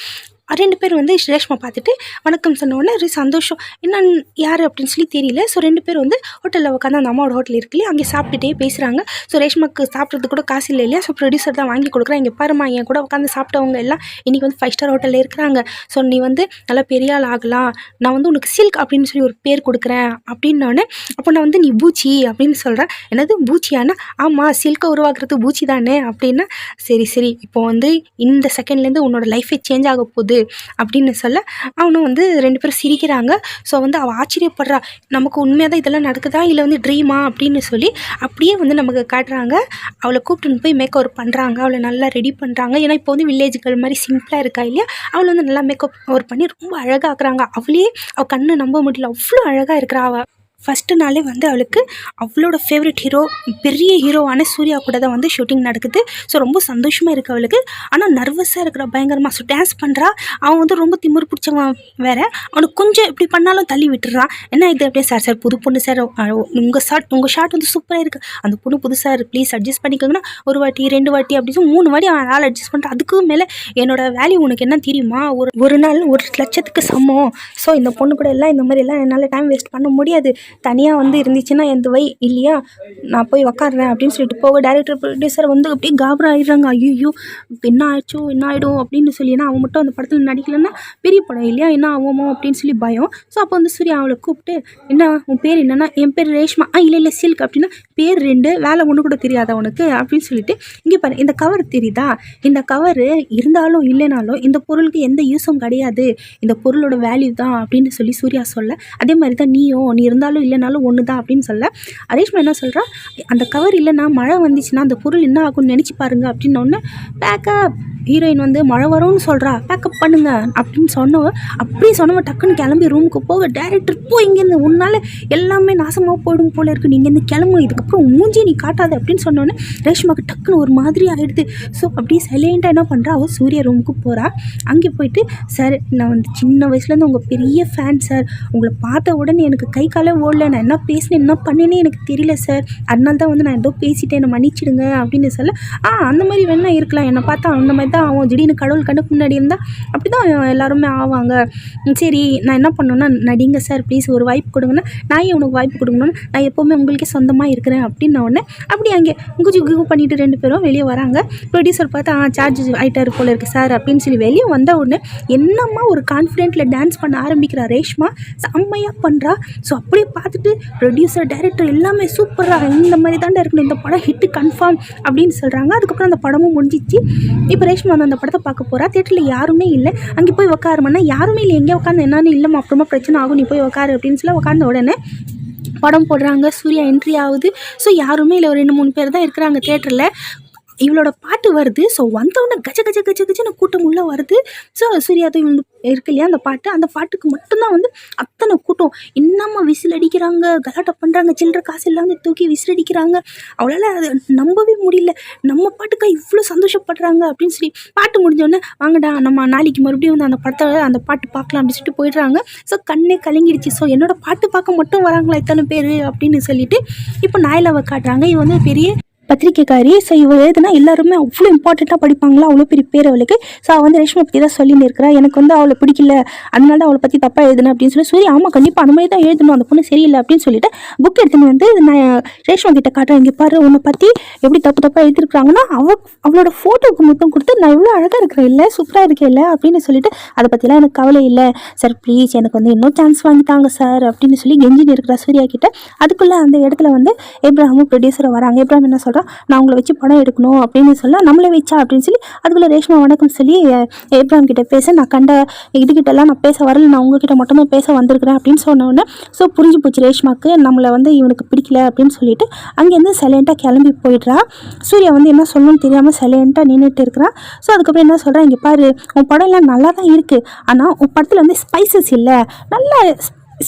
2 பேர் வந்து ரேஷ்மா பார்த்துட்டு வணக்கம் சொன்ன உடனே ஒரு சந்தோஷம், என்னன்னு யார் அப்படின்னு சொல்லி தெரியல. ஸோ 2 பேர் வந்து ஹோட்டலில் உட்காந்து அந்த அம்மாவோட ஹோட்டல் இருக்கு இல்லையா, அங்கே சாப்பிட்டுட்டே பேசுகிறாங்க. ஸோ ரேஷ்மாக்கு சாப்பிட்றது கூட காசு இல்லை இல்லையா, ஸோ ப்ரொடியூசர் தான் வாங்கி கொடுக்குறேன், இங்கே பாருமா என் கூட உட்காந்து சாப்பிட்டவங்க எல்லாம் இன்றைக்கி வந்து 5 ஸ்டார் ஹோட்டலில் இருக்கிறாங்க, ஸோ நீ வந்து நல்லா பெரிய ஆள் ஆகலாம், நான் வந்து உனக்கு சில்க் அப்படின்னு சொல்லி ஒரு பேர் கொடுக்குறேன் அப்படின்னோடனே, அப்போ நான் வந்து நீ பூச்சி அப்படின்னு சொல்கிறேன். என்னது பூச்சியானா, ஆமாம் சில்கை உருவாக்குறது பூச்சி தானே அப்படின்னா, சரி இப்போ வந்து இந்த செகண்ட்லேருந்து உன்னோட லைஃபே சேஞ்ச் ஆக போகுது அப்படின்னு சொல்ல, அவனும் வந்து 2 பேரும் சிரிக்கிறாங்க. ஸோ வந்து அவள் ஆச்சரியப்படுறா, நமக்கு உண்மையாக தான் இதெல்லாம் நடக்குதா இல்லை வந்து ட்ரீமா அப்படின்னு சொல்லி. அப்படியே வந்து நமக்கு காட்டுறாங்க, அவளை கூப்பிட்டுன்னு போய் மேக்கப் பண்ணுறாங்க, அவளை நல்லா ரெடி பண்ணுறாங்க. ஏன்னா இப்போ வந்து வில்லேஜ்கள் மாதிரி சிம்பிளாக இருக்கா இல்லையா, அவளை வந்து நல்லா மேக்கப் பண்ணி ரொம்ப அழகாக்குறாங்க. அவள் கண்ணை நம்ப முடியல, அவ்வளோ அழகாக இருக்கிறா. அவள் ஃபஸ்ட்டு நாளே வந்து அவளுக்கு அவளோட ஃபேவரட் ஹீரோ, பெரிய ஹீரோவான சூர்யா கூட தான் வந்து ஷூட்டிங் நடக்குது. ஸோ ரொம்ப சந்தோஷமாக இருக்குது அவளுக்கு. ஆனால் நர்வஸாக இருக்கிற பயங்கரமாக. ஸோ டான்ஸ் பண்ணுறா, அவன் வந்து ரொம்ப திமிரு பிடிச்சவன் வேறு, அவனுக்கு கொஞ்சம் இப்படி பண்ணாலும் தள்ளி விட்டுறான். என்ன இது அப்படியே, சார் புது பொண்ணு சார், உங்கள் ஷாட் வந்து சூப்பராக இருக்குது, அந்த பொண்ணு புதுசாக ப்ளீஸ் அட்ஜஸ்ட் பண்ணிக்கோங்கன்னா 1 வாட்டி 2 வாட்டி அப்படி 3 வாட்டி அவன் ஆள் அட்ஜஸ்ட் பண்ணுறான். அதுக்கும் மேலே என்னோட வேல்யூ உனக்கு என்ன தெரியுமா, ஒரு நாள் 1 லட்சத்துக்கு சமம். ஸோ இந்த பொண்ணு கூட எல்லாம் இந்த மாதிரி எல்லாம் என்னால் டைம் வேஸ்ட் பண்ண முடியாது, தனியாக வந்து இருந்துச்சுன்னா எந்த வை இல்லையா, நான் போய் உக்காடுறேன் அப்படின்னு சொல்லிட்டு போக டைரக்டர் ப்ரொடியூசர் வந்து அப்படியே காபரா ஆயிடுறாங்க. ஐயோ என்ன ஆச்சோ என்ன ஆகிடும் அப்படின்னு சொல்லி, ஏன்னா அவன் மட்டும் அந்த படத்தில் நடிக்கலைன்னா பெரிய படம் இல்லையா, என்ன ஆகுமோ அப்படின்னு சொல்லி பயம். ஸோ அப்போ வந்து சூர்யா அவளை கூப்பிட்டு, என்ன உன் பேர் என்னன்னா, என் பேர் ரேஷ்மா. இல்லை சில்க் அப்படின்னா, பேர் 2 வேலை ஒன்று கூட தெரியாதா உனக்கு அப்படின்னு சொல்லிட்டு, இங்கே பாரு இந்த கவர் தெரியுதா, இந்த கவரு இருந்தாலும் இல்லைனாலும் இந்த பொருளுக்கு எந்த யூஸும் கிடையாது, இந்த பொருளோட வேல்யூ தான் அப்படின்னு சொல்லி சூர்யா சொல்ல, அதே மாதிரி தான் நீயும், நீ இருந்தாலும் இல்லைனாலும் ஒன்று தான் அப்படின்னு சொல்ல, ரேஷ்மா என்ன சொல்கிறா, அந்த கவர் இல்லைன்னா மழை வந்துச்சுன்னா அந்த பொருள் என்ன ஆகும்னு நினச்சி பாருங்க அப்படின்னு ஒன்று. பேக்கப் ஹீரோயின் வந்து மழை வரும்னு சொல்கிறா, பேக்கப் பண்ணுங்க அப்படின்னு சொன்னவ, அப்படியே சொன்னவ டக்குன்னு கிளம்பி ரூமுக்கு போக, டைரக்டர் போய் இங்கேருந்து உன்னால் எல்லாமே நாசமாக போயிடும் போல இருக்குது, நீங்கள் இருந்து கிளம்பு, இதுக்கப்புறம் மூஞ்சி நீ காட்டாது அப்படின்னு சொன்னோன்னே ரேஷ்மாவுக்கு டக்குன்னு ஒரு மாதிரி ஆகிடுது. ஸோ அப்படியே சைலண்ட்டாக என்ன பண்ணுறா, அவள் சூர்யா ரூமுக்கு போகிறா. அங்கே போயிட்டு, சார் நான் வந்து சின்ன வயசுலேருந்து உங்கள் பெரிய ஃபேன் சார், உங்களை பார்த்த உடனே எனக்கு கை காலே ஓடல, நான் என்ன பேசினேன் என்ன பண்ணேனே எனக்கு தெரியல சார், அதனால தான் வந்து நான் ஏதோ பேசிட்டேன், என்னை மன்னிச்சிடுங்க அப்படின்னு சொல்ல, அந்த மாதிரி வேணா இருக்கலாம், என்னை பார்த்தா அந்த மாதிரி தான் ஆகும், திடீர்னு கடவுள் கண்ணுக்கு முன்னாடி இருந்தால் அப்படி தான் எல்லாருமே ஆவாங்க, சரி நான் என்ன பண்ணணுன்னா நடிங்க சார் ப்ளீஸ் ஒரு வாய்ப்பு கொடுங்கன்னா, நான் ஏன் உனக்கு வாய்ப்பு கொடுக்கணும்னு, நான் எப்போவுமே உங்களுக்கே சொந்தமாக இருக்கிறேன் அப்படின்ன உடனே அப்படி அங்கே குஜு குகு பண்ணிட்டு 2 பேரும் வெளியே வராங்க. ப்ரொடியூசர் பார்த்தா சார்ஜ் ஆகிட்டார் போல இருக்குது சார் அப்படின்னு சொல்லி வெளியே வந்த உடனே என்னம்மா ஒரு கான்ஃபிடென்ட்டில் டான்ஸ் பண்ண ஆரம்பிக்கிறா ரேஷ்மா, செம்மையாக பண்ணுறா. ஸோ அப்படியே பார்த்துட்டு ப்ரொடியூசர் டைரக்டர் எல்லாமே சூப்பராக, இந்த மாதிரி தாண்டா இருக்கணும், இந்த படம் ஹிட்டு கன்ஃபார்ம் அப்படின்னு சொல்கிறாங்க. அதுக்கப்புறம் அந்த படமும் முடிஞ்சிச்சு. இப்போ ரேஷ்மா வந்து அந்த படத்தை பார்க்க போகிறா. தேட்டரில் யாருமே இல்லை. அங்கே போய் உட்காருமானா யாருமே இல்லை, எங்கே உட்காந்து என்னன்னு இல்லைம்மா அப்புறமா பிரச்சனை ஆகும், நீ போய் உட்காரு அப்படின்னு சொல்லி உட்கார்ந்த உடனே படம் போடுறாங்க. சூர்யா என்ட்ரி ஆகுது. ஸோ யாருமே இல்லை, ஒரு 2-3 பேர் தான் இருக்கிறாங்க தேட்டரில். இவளோட பாட்டு வருது. ஸோ வந்தவுடனே கஜ கஜ கஜ கஜன்னு கூட்டம் உள்ளே வருது. ஸோ சூர்யாதும் இவங்க இருக்கு இல்லையா அந்த பாட்டுக்கு மட்டும்தான் வந்து அத்தனை கூட்டம். என்னம்மா விசில் அடிக்கிறாங்க, கலாட்டா பண்ணுறாங்க, சில்லற காசு இல்லாமல் தூக்கி விசில் அடிக்கிறாங்க. அவளால் அதை நம்பவே முடியல, நம்ம பாட்டுக்காக இவ்வளோ சந்தோஷப்படுறாங்க அப்படின்னு சொல்லி. பாட்டு முடிஞ்சோடனே வாங்கடா நம்ம நாளைக்கு மறுபடியும் வந்து அந்த பாட்டு பார்க்கலாம் அப்படின்னு சொல்லிட்டு போயிடுறாங்க. ஸோ கண்ணே கலங்கிடுச்சு. ஸோ என்னோடய பாட்டு பார்க்க மட்டும் வராங்களா இத்தனை பேர் அப்படின்னு சொல்லிட்டு இப்போ நாயிலாவை காட்டுறாங்க. இவ வந்து பெரிய பத்திரிக்கைக்காரி. ஸோ இவ எழுதுனா எல்லாருமே அவ்வளோ இம்பார்ட்டண்ட்டாக படிப்பாங்களா, அவ்வளோ பெரிய பேர் அவளுக்கு. ஸோ அவள் வந்து ரேஷ்மா பற்றி தான் சொல்லின்னு இருக்கிறா, எனக்கு வந்து அவளை பிடிக்கல, அதனால தான் அவளை பற்றி தப்பாக எழுதுனேன் அப்படின்னு சொல்லி. சரி ஆமாம் கண்டிப்பாக அந்த மாதிரி தான் எழுதணும், அந்த பொண்ணு சரியில்லை அப்படின்னு சொல்லிட்டு புக் எடுத்துன்னு வந்து நான் ரேஷ்மா கிட்ட காட்டுறேன். இங்கே பாரு உன்னை பற்றி எப்படி தப்பாக எழுதிருக்காங்கன்னா, அவளோட ஃபோட்டோவுக்கு மட்டும் கொடுத்து நான் இவ்வளோ அழகாக இருக்கிறேன் இல்லை, சூப்பராக இருக்கேன் இல்லை அப்படின்னு சொல்லிட்டு, அதை பற்றிலாம் எனக்கு கவலை இல்லை சார், ப்ளீஸ் எனக்கு வந்து இன்னும் சான்ஸ் வாங்கிட்டாங்க சார் அப்படின்னு சொல்லி கெஞ்சின்னு இருக்கிறா சூர்யா கிட்ட. அதுக்குள்ளே அந்த இடத்துல வந்து ஏப்ரஹாமும் ப்ரொடியூசரை வராங்க. ஏப்ரஹாம் என்ன சொல்கிறா, நான் உங்களை வச்சு படம் எடுக்கணும் அப்படின்னு சொல்ல, நம்மளே வச்சா அப்படின்னு சொல்லி. அதுக்குள்ளே ரேஷ்மா வணக்கம் சொல்லி ஏப்ரஹாம் கிட்ட பேச, நான் கண்ட இதுகிட்டலாம் நான் பேச வரல, நான் உங்ககிட்ட மட்டும்தான் பேச வந்திருக்கிறேன் அப்படின்னு சொன்னோடனே ஸோ புரிஞ்சு போச்சு ரேஷ்மாக்கு நம்மளை வந்து இவனுக்கு பிடிக்கல அப்படின்னு சொல்லிட்டு அங்கேருந்து சைலண்ட்டாக கிளம்பி போயிடுறா. சூர்யா வந்து என்ன சொல்லணும்னு தெரியாமல் சைலண்ட்டாக நின்றுட்டு இருக்கிறான். ஸோ அதுக்கப்புறம் என்ன சொல்கிறேன், இங்கே பாரு உன் படம் எல்லாம் நல்லா தான் இருக்குது, ஆனால் உன் படத்தில் வந்து ஸ்பைசஸ் இல்லை, நல்லா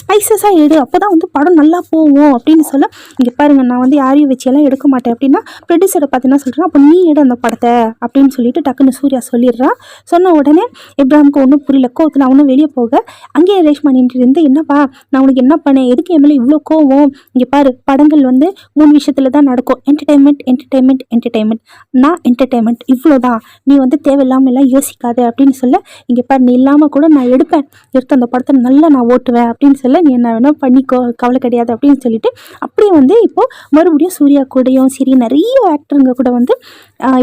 ஸ்பைசஸாக எடு, அப்போ தான் வந்து படம் நல்லா போகும் அப்படின்னு சொல்ல. இங்கே பாருங்கள் நான் வந்து யாரையும் வச்செல்லாம் எடுக்க மாட்டேன் அப்படின்னா ப்ரொடியூசரை பார்த்து என்ன சொல்கிறேன், அப்போ நீ எடு அந்த படத்தை அப்படின்னு சொல்லிட்டு டக்குன்னு சூர்யா சொல்லிடுறான். சொன்ன உடனே இப்ராஹிமுக்கு ஒன்றும் புரியல, கோவத்தில் அவனும் வெளியே போக அங்கேயே ரேஷ்மா நின்று இருந்து, என்னப்பா நான் உனக்கு என்ன பண்ணேன், எதுக்கு என் மேலே இவ்வளோ கோவம், இங்கே பாரு படங்கள் வந்து 3 விஷயத்தில் தான் நடக்கும், என்டர்டெயின்மெண்ட் நான் என்டர்டெயின்மெண்ட் இவ்வளோதான், நீ வந்து தேவையில்லாமல் எல்லாம் யோசிக்காத அப்படின்னு சொல்ல. இங்கே பாரு நீ இல்லாமல் கூட நான் எடுத்து அந்த படத்தை நல்லா நான் ஓட்டுவேன் அப்படின்னு சொல்ல, நீ என்ன வேணால் பண்ணிக்கோ கவலை கிடையாது அப்படின்னு சொல்லிட்டு. அப்படியே வந்து இப்போது மறுபடியும் சூர்யா கூடயும் சரி நிறைய ஆக்டருங்க கூட வந்து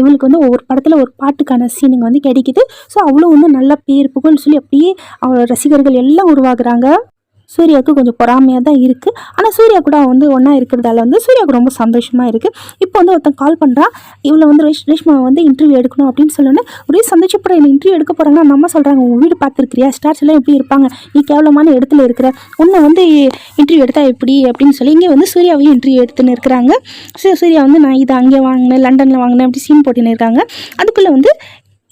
இவளுக்கு வந்து ஒவ்வொரு படத்தில் ஒரு பாட்டுக்கான சீனுங்க வந்து கிடைக்குது. ஸோ அவ்வளோ வந்து நல்ல பேர் புகழ் சொல்லி அப்படியே அவளோட ரசிகர்கள் எல்லாம் உருவாகுறாங்க. சூர்யாவுக்கு கொஞ்சம் பொறாமையாக தான் இருக்குது. ஆனால் சூர்யா கூட வந்து ஒன்றா இருக்கிறதால வந்து சூர்யாவுக்கு ரொம்ப சந்தோஷமாக இருக்குது. இப்போ வந்து ஒருத்தன் கால் பண்ணுறான், இவளை வந்து ரேஷ்மா வந்து இன்டர்வியூ எடுக்கணும் அப்படின்னு சொன்னோன்னே ஒரே சந்தோஷப்படுற, என்ன இன்டர்வியூ எடுக்க போகிறாங்கன்னா நம்ம சொல்கிறாங்க, உங்கள் வீடு பார்த்துருக்கிறியா, ஸ்டார்ஸ் எல்லாம் எப்படி இருப்பாங்க, நீ கேவலமான இடத்துல இருக்கிற, உன்னை வந்து இன்டர்வியூ எடுத்தால் எப்படி அப்படின்னு சொல்லி இங்கே வந்து சூர்யாவையும் இன்டர்வியூ எடுத்துன்னு இருக்கிறாங்க. சூர்யா வந்து நான் இதை அங்கே வாங்கினேன், லண்டனில் வாங்கினேன் அப்படி சீன் போட்டுன்னு இருக்காங்க. அதுக்குள்ளே வந்து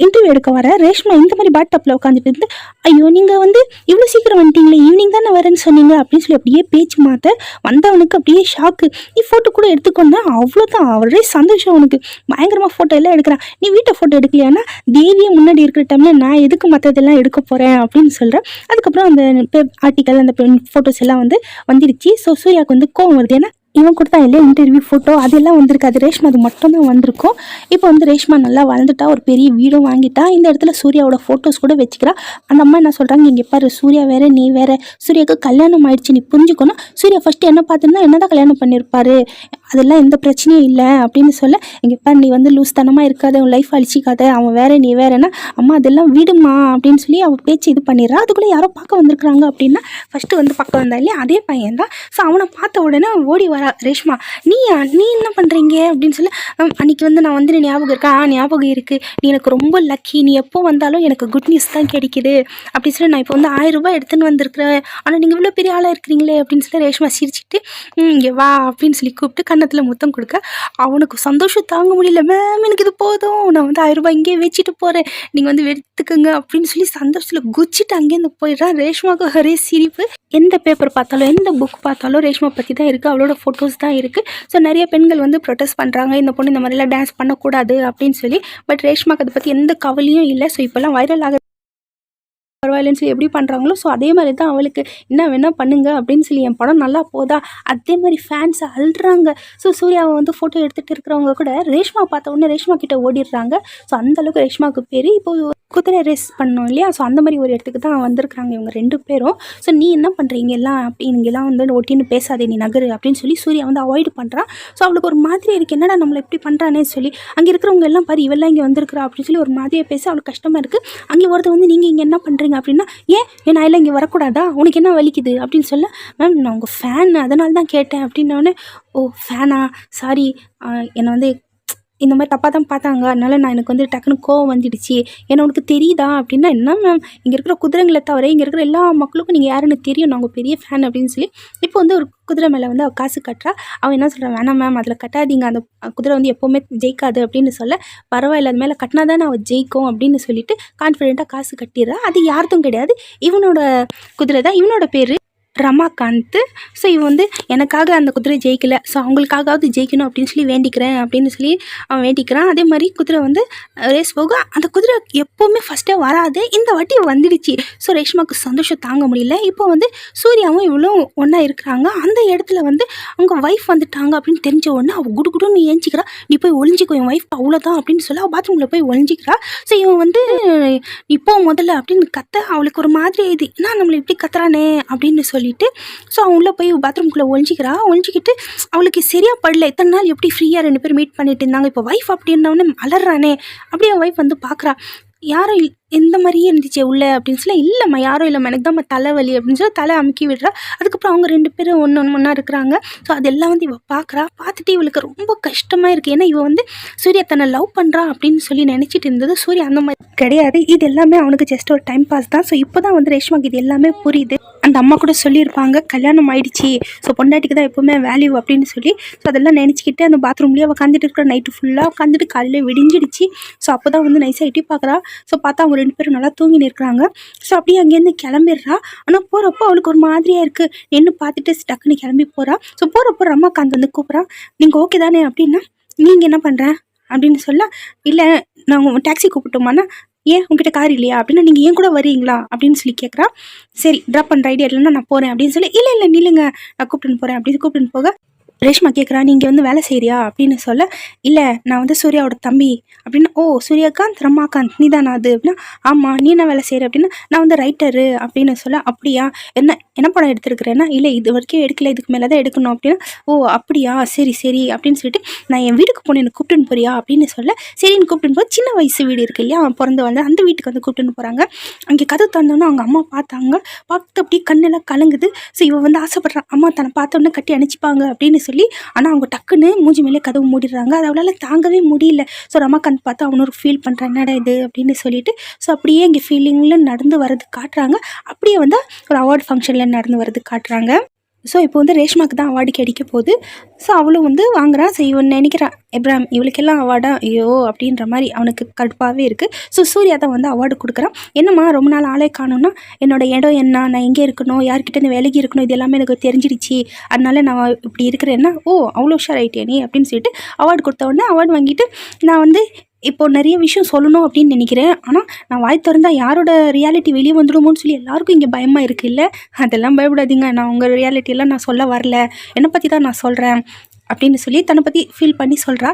இன்டர்வியூ எடுக்க வர ரேஷ்மா இந்த மாதிரி பேட்டப்பில் உட்காந்துட்டு இருந்து, ஐயோ நீங்கள் வந்து இவ்வளோ சீக்கிரம் வந்துட்டீங்களே, ஈவினிங் தானே வரேன்னு சொன்னீங்க அப்படின்னு சொல்லி அப்படியே பேச்சு மாற்ற வந்தவனுக்கு அப்படியே ஷாக்கு. நீ ஃபோட்டோ கூட எடுத்துக்கொண்டா அவ்வளோதான், அவரே சந்தோஷம் அவனுக்கு, பயங்கரமாக ஃபோட்டோ எல்லாம் எடுக்கிறான். நீ வீட்டை ஃபோட்டோ எடுக்கலையானா தேவியை முன்னாடி இருக்கிற டைமில் நான் எதுக்கு மற்றதெல்லாம் எடுக்க போகிறேன் அப்படின்னு சொல்கிறேன். அதுக்கப்புறம் அந்த ஆர்டிக்கல் அந்த ஃபோட்டோஸ் எல்லாம் வந்து வந்துடுச்சு. ஸோ சூர்யாவுக்கு வந்து கோவம் வருது, ஏன்னா இவன் கொடுத்தா இல்லையா இன்டர்வியூ ஃபோட்டோ அதெல்லாம் வந்திருக்கு. அது ரேஷ்மா அது மட்டும் தான் வந்திருக்கும். இப்போ வந்து ரேஷ்மா நல்லா வளர்ந்துட்டா, ஒரு பெரிய வீடும் வாங்கிட்டா. இந்த இடத்துல சூர்யாவோட ஃபோட்டோஸ் கூட வச்சுக்கிறா. அந்த அம்மா என்ன சொல்கிறாங்க, இங்கே பாரு சூர்யா வேறு நீ வேறு, சூர்யாவுக்கு கல்யாணம் ஆயிடுச்சு நீ புரிஞ்சுக்கணும். சூர்யா ஃபஸ்ட்டு என்ன பார்த்துருந்தா என்ன தான் கல்யாணம் பண்ணியிருப்பாரு, அதெல்லாம் எந்த பிரச்சனையும் இல்லை அப்படின்னு சொல்ல, இங்கே பாரு நீ வந்து லூஸ்தனமாக இருக்காத, உன் லைஃப் அழிச்சிக்காத, அவன் வேறு நீ வேறேன்னா, அம்மா அதெல்லாம் விடுமா அப்படின்னு சொல்லி அவள் பேச்சு இது பண்ணிடுறா. அதுக்குள்ளே யாரோ பார்க்க வந்திருக்கிறாங்க அப்படின்னா, ஃபஸ்ட்டு வந்து பார்க்க வந்தா இல்லையா அதே பையன் தான். ஸோ அவனை பார்த்த உடனே ஓடி வரா ரேஷ்மா. நீ என்ன பண்ணுறீங்க அப்படின்னு சொல்லி, அன்றைக்கி வந்து நான் வந்து ஞாபகம் இருக்கா, ஞாபகம் இருக்குது, நீ எனக்கு ரொம்ப லக்கி, நீ எப்போ வந்தாலும் எனக்கு குட் நியூஸ் தான் கிடைக்குது அப்படின்னு சொல்லி நான் இப்போ வந்து 1000 ரூபாய் எடுத்துன்னு வந்திருக்கிறேன், ஆனால் நீங்கள் இவ்வளோ பெரிய ஆளாக இருக்கிறீங்களே அப்படின்னு சொல்லி ரேஷ்மா சிரிச்சுட்டு இங்கே வா அப்படின்னு சொல்லி கூப்பிட்டு கன்னத்தில் முத்தம் கொடுக்க, அவனுக்கு சந்தோஷம் தாங்க முடியல. மேம் எனக்கு இது போதும், நான் வந்து 1000 ரூபாய் இங்கேயே வச்சுட்டு போகிறேன், நீங்கள் வந்து எடுத்துக்கோங்க அப்படின்னு சொல்லி சந்தோஷத்தில் குச்சிட்டு அங்கேருந்து போயிடுறான். ரேஷ்மாவுக்கு ஒரே சிரிப்பு. எந்த பேப்பர் பார்த்தாலும் எந்த புக் பார்த்தாலும் ரேஷ்மா பற்றி தான் இருக்குது, அவளோட ஃபோட்டோஸ் தான் இருக்குது. ஸோ நிறைய பெண்கள் வந்து ப்ரொட்டஸ்ட் பண்ணுறாங்க, இந்த பொண்ணு இந்த மாதிரிலாம் டான்ஸ் பண்ணக்கூடாது அப்படின்னு சொல்லி. பட் ரேஷ்மாக்கு அதை பற்றி எந்த கவலையும் இல்லை. ஸோ இப்போல்லாம் வைரல் ஆக பரவாயில்லன்னு சொல்லி எப்படி பண்ணுறாங்களோ, ஸோ அதே மாதிரி தான் அவளுக்கு என்ன வேணால் பண்ணுங்க அப்படின்னு சொல்லி, என் படம் நல்லா போதா அதே மாதிரி ஃபேன்ஸ் அழுறாங்க. ஸோ சூர்யாவை வந்து ஃபோட்டோ எடுத்துகிட்டு இருக்கிறவங்க கூட ரேஷ்மா பார்த்த உடனே ரேஷ்மா கிட்ட ஓடிடுறாங்க. ஸோ அந்தளவுக்கு ரேஷ்மாவுக்கு பேர். இப்போது குதிரை ரேஸ் பண்ணோம் இல்லையா, ஸோ அந்த மாதிரி ஒரு இடத்துக்கு தான் வந்திருக்கிறாங்க இவங்க 2 பேரும். ஸோ நீ என்ன பண்ணுறீங்க எல்லாம் அப்படி இங்கெல்லாம் வந்து ஒட்டின்னு பேசாதே நீ நகரு அப்படின்னு சொல்லி சூர்யா வந்து அவாய்டு பண்ணுறான். ஸோ அவளுக்கு ஒரு மாதிரி இருக்குது, என்னடா நம்மளை எப்படி பண்ணுறானே சொல்லி. அங்கே இருக்கிறவங்க எல்லாம் பாரு இவெல்லாம் இங்கே வந்திருக்கிறா அப்படின்னு சொல்லி ஒரு மாதிரியை பேச அவளுக்கு கஷ்டமாக இருக்குது. அங்கே ஒருத்தர் வந்து நீங்கள் இங்கே என்ன பண்ணுறீங்க அப்படின்னா, ஏன் நான் எல்லாம் இங்கே வரக்கூடாதா, உனக்கு என்ன வலிக்குது அப்படின்னு சொல்ல, மேம் நான் உங்கள் ஃபேன் அதனால தான் கேட்டேன் அப்படின்னோடனே, ஓ ஃபேனா, சாரி, என்னை வந்து இந்த மாதிரி தப்பாக தான் பார்த்தாங்க, அதனால் எனக்கு வந்து டக்குன்னு கோவம் வந்துடுச்சு, ஏன்னா உனக்கு தெரியுதா அப்படின்னா, என்ன மேம் இங்கே இருக்கிற குதிரைங்களை தவிர இங்கே இருக்கிற எல்லா மக்களுக்கும் நீங்கள் யாருன்னு தெரியும், நான் உங்கள் பெரிய ஃபேன் அப்படின்னு சொல்லி. இப்போ வந்து ஒரு குதிரை மேலே வந்து அவள் காசு கட்டுறா. அவன் என்ன சொல்கிறான், வேணாம் மேம் அதில் கட்டாதீங்க, அந்த குதிரை வந்து எப்போவுமே ஜெயிக்காது அப்படின்னு சொல்ல, பரவாயில்ல அது மேலே கட்டினா தானே அவள் ஜெயிக்கும் அப்படின்னு சொல்லிட்டு கான்ஃபிடென்ட்டாக காசு கட்டிடுறா. அது யார்தும் கிடையாது, இவனோட குதிரை தான், இவனோட பேர் ரமாகாந்த். ஸோ இவன் வந்து எனக்காக அந்த குதிரை ஜெயிக்கலை, ஸோ அவங்களுக்காகவாவது ஜெயிக்கணும் அப்படின்னு சொல்லி வேண்டிக்கிறேன் அப்படின்னு சொல்லி அவன் வேண்டிக்கிறான். அதே மாதிரி குதிரை வந்து ரேஸ் போக அந்த குதிரை எப்போவுமே ஃபஸ்ட்டே வராது, இந்த வாட்டி வந்துடுச்சு. ஸோ ரேஷ்மாவுக்கு சந்தோஷம் தாங்க முடியல. இப்போ வந்து சூர்யாவும் இவ்வளோ ஒன்றா இருக்கிறாங்க. அந்த இடத்துல வந்து அவங்க ஒய்ஃப் வந்துட்டாங்க அப்படின்னு தெரிஞ்ச உடனே அவள் குடுகுடுன்னு ஏஞ்சிக்கிறா. நீ போய் ஒளிஞ்சிக்கோ, என் ஒய்ஃப் அவ்வளோதான் அப்படின்னு சொல்லி அவள் பாத்ரூமில் போய் ஒளிஞ்சிக்கிறா. ஸோ இவன் வந்து இப்போ முதல்ல அப்படின்னு கத்த அவளுக்கு ஒரு மாதிரி இது, என்ன நம்மளை இப்படி கத்துறானே அப்படின்னு சொல்லிட்டு, ஸோ அவன் உள்ளே போய் பாத்ரூம்குள்ளே ஒழிஞ்சிக்கிட்டு அவளுக்கு சரியாக படல. இத்தனை நாள் எப்படி ஃப்ரீயாக 2 பேரும் மீட் பண்ணிட்டு இருந்தாங்க, இப்போ ஒய்ஃப் அப்படின்னவொடனே அலறானே. அப்படியே ஒய்ஃப் வந்து பார்க்குறா, யாரும் இந்த மாதிரியே இருந்துச்சு உள்ள அப்படின்னு சொல்லி, இல்லைம்மா யாரும் இல்லைம்மா எனக்கு தான் தலைவலி அப்படின்னு சொல்லி தலை அமுக்கி விடுறா. அதுக்கப்புறம் அவங்க 2 பேரும் ஒன்றா இருக்கிறாங்க. ஸோ அதெல்லாம் வந்து இவள் பார்க்குறா. பார்த்துட்டு இவளுக்கு ரொம்ப கஷ்டமாக இருக்குது. ஏன்னா இவள் வந்து சூர்யா தன்னை லவ் பண்ணுறா அப்படின்னு சொல்லி நினச்சிட்டு இருந்தது. சூர்யா அந்த மாதிரி கிடையாது, இது எல்லாமே அவனுக்கு ஜஸ்ட் ஒரு டைம் பாஸ் தான். ஸோ இப்போ தான் வந்து ரேஷ்மாக்கு இது எல்லாமே புரியுது. அந்த அம்மா கூட சொல்லியிருப்பாங்க கல்யாணம் ஆயிடுச்சு, ஸோ பொண்டாட்டிக்கு தான் எப்போவுமே வேல்யூ அப்படின்னு சொல்லி. ஸோ அதெல்லாம் நினச்சிக்கிட்டு அந்த பாத்ரூம்லேயே அவள் உட்காந்துட்டு இருக்கிற, நைட்டு ஃபுல்லாக உட்காந்துட்டு காலையில் விடிஞ்சிடுச்சு. ஸோ அப்போ தான் வந்து நைஸாக எட்டி பார்க்குறா. ஸோ பார்த்தா அவங்க 2 பேரும் நல்லா தூங்கின்னு இருக்கிறாங்க. ஸோ அப்படியே அங்கேருந்து கிளம்பிடுறா. ஆனால் போகிறப்போ அவளுக்கு ஒரு மாதிரியாக இருக்குது. நின்று பார்த்துட்டு டக்குன்னு கிளம்பி போகிறா. ஸோ போகிறப்போ ரமாகாந்த் வந்து கூப்பிட்றான், நீங்கள் ஓகே தானே அப்படின்னா, நீங்கள் என்ன பண்ணுற அப்படின்னு சொல்ல, இல்லை நான் உங்கள் டாக்ஸி கூப்பிட்டோமான்னா, ஏன் உங்ககிட்ட கார் இல்லையா அப்படின்னா, நீங்கள் ஏன் கூட வரீங்களா அப்படின்னு சொல்லி கேட்குறா. சரி ட்ராப் பண்ணுற ஐடியா இல்லைன்னா நான் போகிறேன் அப்படின்னு சொல்லி, இல்லை நில்லுங்க நான் கூப்பிட்டுன்னு போகிறேன் அப்படின்னு கூப்பிட்டுன்னு போக, ரேஷ்மா கேட்குறா, நீங்கள் வந்து வேலை செய்கிறியா அப்படின்னு சொல்ல, இல்லை நான் வந்து சூர்யாவோட தம்பி அப்படின்னா, ஓ சூர்யாகாந்த் ரமாகாந்த் நீ தானா அது அப்படின்னா, ஆமாம் நீ என்ன வேலை செய்கிற அப்படின்னா, நான் வந்து ரைட்டரு அப்படின்னு சொல்ல, அப்படியா என்ன படம் எடுத்துருக்குறேன்னா, இல்லை இது வரைக்கும் எடுக்கல, இதுக்கு மேலே தான் எடுக்கணும் அப்படின்னா, ஓ அப்படியா சரி அப்படின்னு சொல்லிட்டு, நான் என் வீட்டுக்கு போனேன் எனக்கு கூப்பிட்டுன்னு போறியா அப்படின்னு சொல்ல, சரின்னு கூப்பிட்டுன்னு போய் சின்ன வயசு வீடு இருக்கு இல்லையா அவன் பிறந்து வந்து அந்த வீட்டுக்கு வந்து கூப்பிட்டுன்னு போகிறாங்க. அங்கே கதை தந்தோன்னே அவங்க அம்மா பார்த்தாங்க. பார்த்து அப்படியே கண்ணெல்லாம் கலங்குது. ஸோ இவன் வந்து ஆசைப்படுறான், அம்மா தன்னை பார்த்தோன்னே கட்டி அணைச்சிப்பாங்க அப்படின்னு சொல்லி. ஆனால் அவங்க டக்குன்னு மூஞ்சி மேலே கதவு மூடிடுறாங்க. அது அவளால் தாங்கவே முடியல. ஸோ ரமாகாந்த் பார்த்து அவனு ஒரு ஃபீல் பண்ணுறான், என்னடா இது அப்படின்னு சொல்லிட்டு. ஸோ அப்படியே இங்கே ஃபீலிங்கில் நடந்து வர்றது காட்டுறாங்க. அப்படியே வந்து ஒரு அவார்டு ஃபங்க்ஷனில் நடந்து வர்றது காட்டுறாங்க. ஸோ இப்போ வந்து ரேஷ்மாவுக்கு தான் அவார்டு கிடைக்க போகுது. ஸோ அவளும் வந்து வாங்குறான். ஸோ இவன் நினைக்கிறான், எப்ராம் இவளுக்கெல்லாம் அவார்டா ஐயோ அப்படின்ற மாதிரி அவனுக்கு கடுப்பாகவே இருக்குது. ஸோ சூர்யா தான் வந்து அவார்டு கொடுக்குறான். என்னம்மா ரொம்ப நாள் ஆளே காணும்னா, என்னோட இடம் என்ன, நான் எங்கே இருக்கணும், யார்கிட்டேருந்து விலகி இருக்கணும், இது எல்லாமே எனக்கு தெரிஞ்சிடுச்சு, அதனால நான் இப்படி இருக்கிறேன்னா, ஓ அவ்வளோ உஷார் ஆகிட்டே நீ அப்படின்னு சொல்லிட்டு அவார்டு கொடுத்த உடனே அவார்டு வாங்கிட்டு, நான் வந்து இப்போ நிறைய விஷயம் சொல்லணும் அப்படின்னு நினைக்கிறேன். ஆனா, நான் வாய் தொறந்தா யாரோட ரியாலிட்டி வெளிய வந்துடுமோன்னு சொல்லி எல்லாருக்கும் இங்க பயமா இருக்குல்ல. அதெல்லாம் பயப்படாதீங்க. நான் உங்க ரியாலிட்டி எல்லாம் நான் சொல்ல வரல. என்ன பத்தி தான் நான் சொல்றேன். அப்படின்னு சொல்லி தன்னை பத்தி ஃபீல் பண்ணி சொல்றா.